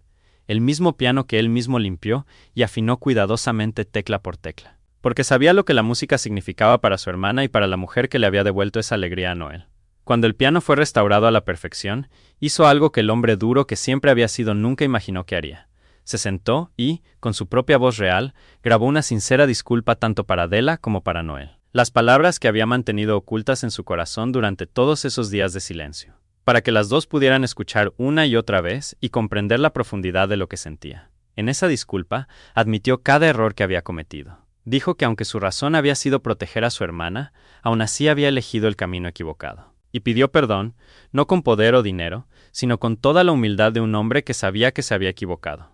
Speaker 1: el mismo piano que él mismo limpió y afinó cuidadosamente tecla por tecla, porque sabía lo que la música significaba para su hermana y para la mujer que le había devuelto esa alegría a Noel. Cuando el piano fue restaurado a la perfección, hizo algo que el hombre duro que siempre había sido nunca imaginó que haría. Se sentó y, con su propia voz real, grabó una sincera disculpa tanto para Della como para Noel. Las palabras que había mantenido ocultas en su corazón durante todos esos días de silencio, para que las dos pudieran escuchar una y otra vez y comprender la profundidad de lo que sentía. En esa disculpa, admitió cada error que había cometido. Dijo que aunque su razón había sido proteger a su hermana, aún así había elegido el camino equivocado. Y pidió perdón, no con poder o dinero, sino con toda la humildad de un hombre que sabía que se había equivocado.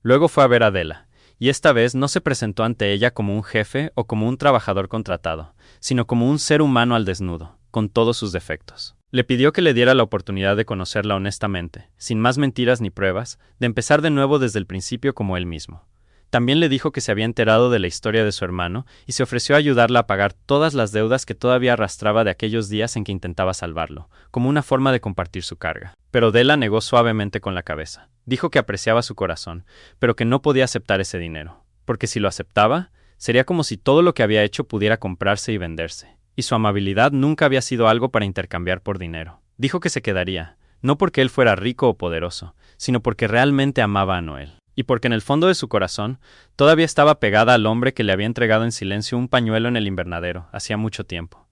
Speaker 1: Luego fue a ver a Della, y esta vez no se presentó ante ella como un jefe o como un trabajador contratado, sino como un ser humano al desnudo, con todos sus defectos. Le pidió que le diera la oportunidad de conocerla honestamente, sin más mentiras ni pruebas, de empezar de nuevo desde el principio como él mismo. También le dijo que se había enterado de la historia de su hermano y se ofreció a ayudarla a pagar todas las deudas que todavía arrastraba de aquellos días en que intentaba salvarlo, como una forma de compartir su carga. Pero Della negó suavemente con la cabeza. Dijo que apreciaba su corazón, pero que no podía aceptar ese dinero, porque si lo aceptaba, sería como si todo lo que había hecho pudiera comprarse y venderse, y su amabilidad nunca había sido algo para intercambiar por dinero. Dijo que se quedaría, no porque él fuera rico o poderoso, sino porque realmente amaba a Noel. Y porque en el fondo de su corazón todavía estaba pegada al hombre que le había entregado en silencio un pañuelo en el invernadero hacía mucho tiempo.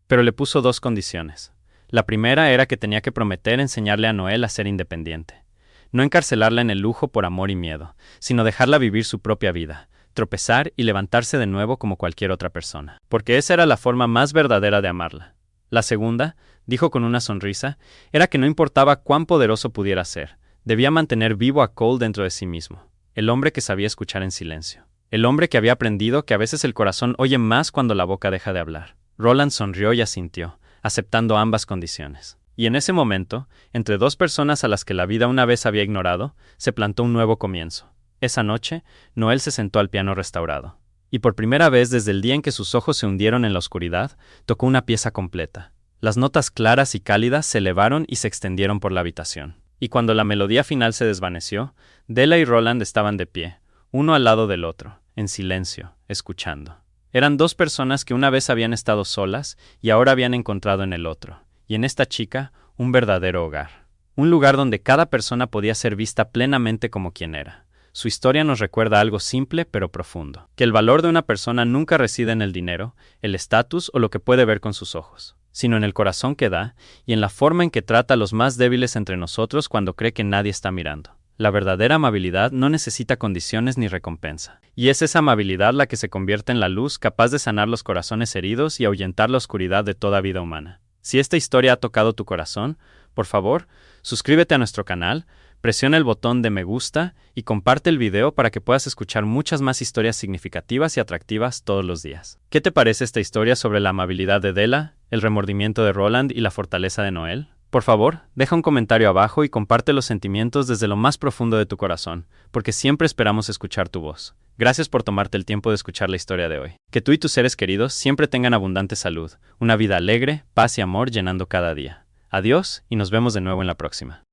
Speaker 1: Pero le puso 2 condiciones. La primera era que tenía que prometer enseñarle a Noel a ser independiente. No encarcelarla en el lujo por amor y miedo, sino dejarla vivir su propia vida, tropezar y levantarse de nuevo como cualquier otra persona. Porque esa era la forma más verdadera de amarla. La segunda, dijo con una sonrisa, era que no importaba cuán poderoso pudiera ser, debía mantener vivo a Cole dentro de sí mismo, el hombre que sabía escuchar en silencio, el hombre que había aprendido que a veces el corazón oye más cuando la boca deja de hablar. Roland sonrió y asintió, aceptando ambas condiciones. Y en ese momento, entre 2 personas a las que la vida una vez había ignorado, se plantó un nuevo comienzo. Esa noche, Noel se sentó al piano restaurado, y por primera vez desde el día en que sus ojos se hundieron en la oscuridad, tocó una pieza completa. Las notas claras y cálidas se elevaron y se extendieron por la habitación. Y cuando la melodía final se desvaneció, Della y Roland estaban de pie, uno al lado del otro, en silencio, escuchando. Eran 2 personas que una vez habían estado solas y ahora habían encontrado en el otro, y en esta chica, un verdadero hogar. Un lugar donde cada persona podía ser vista plenamente como quien era. Su historia nos recuerda algo simple pero profundo, que el valor de una persona nunca reside en el dinero, el estatus o lo que puede ver con sus ojos, sino en el corazón que da y en la forma en que trata a los más débiles entre nosotros cuando cree que nadie está mirando. La verdadera amabilidad no necesita condiciones ni recompensa, y es esa amabilidad la que se convierte en la luz capaz de sanar los corazones heridos y ahuyentar la oscuridad de toda vida humana. Si esta historia ha tocado tu corazón, por favor, suscríbete a nuestro canal, presiona el botón de me gusta y comparte el video para que puedas escuchar muchas más historias significativas y atractivas todos los días. ¿Qué te parece esta historia sobre la amabilidad de Della, el remordimiento de Roland y la fortaleza de Noel? Por favor, deja un comentario abajo y comparte los sentimientos desde lo más profundo de tu corazón, porque siempre esperamos escuchar tu voz. Gracias por tomarte el tiempo de escuchar la historia de hoy. Que tú y tus seres queridos siempre tengan abundante salud, una vida alegre, paz y amor llenando cada día. Adiós y nos vemos de nuevo en la próxima.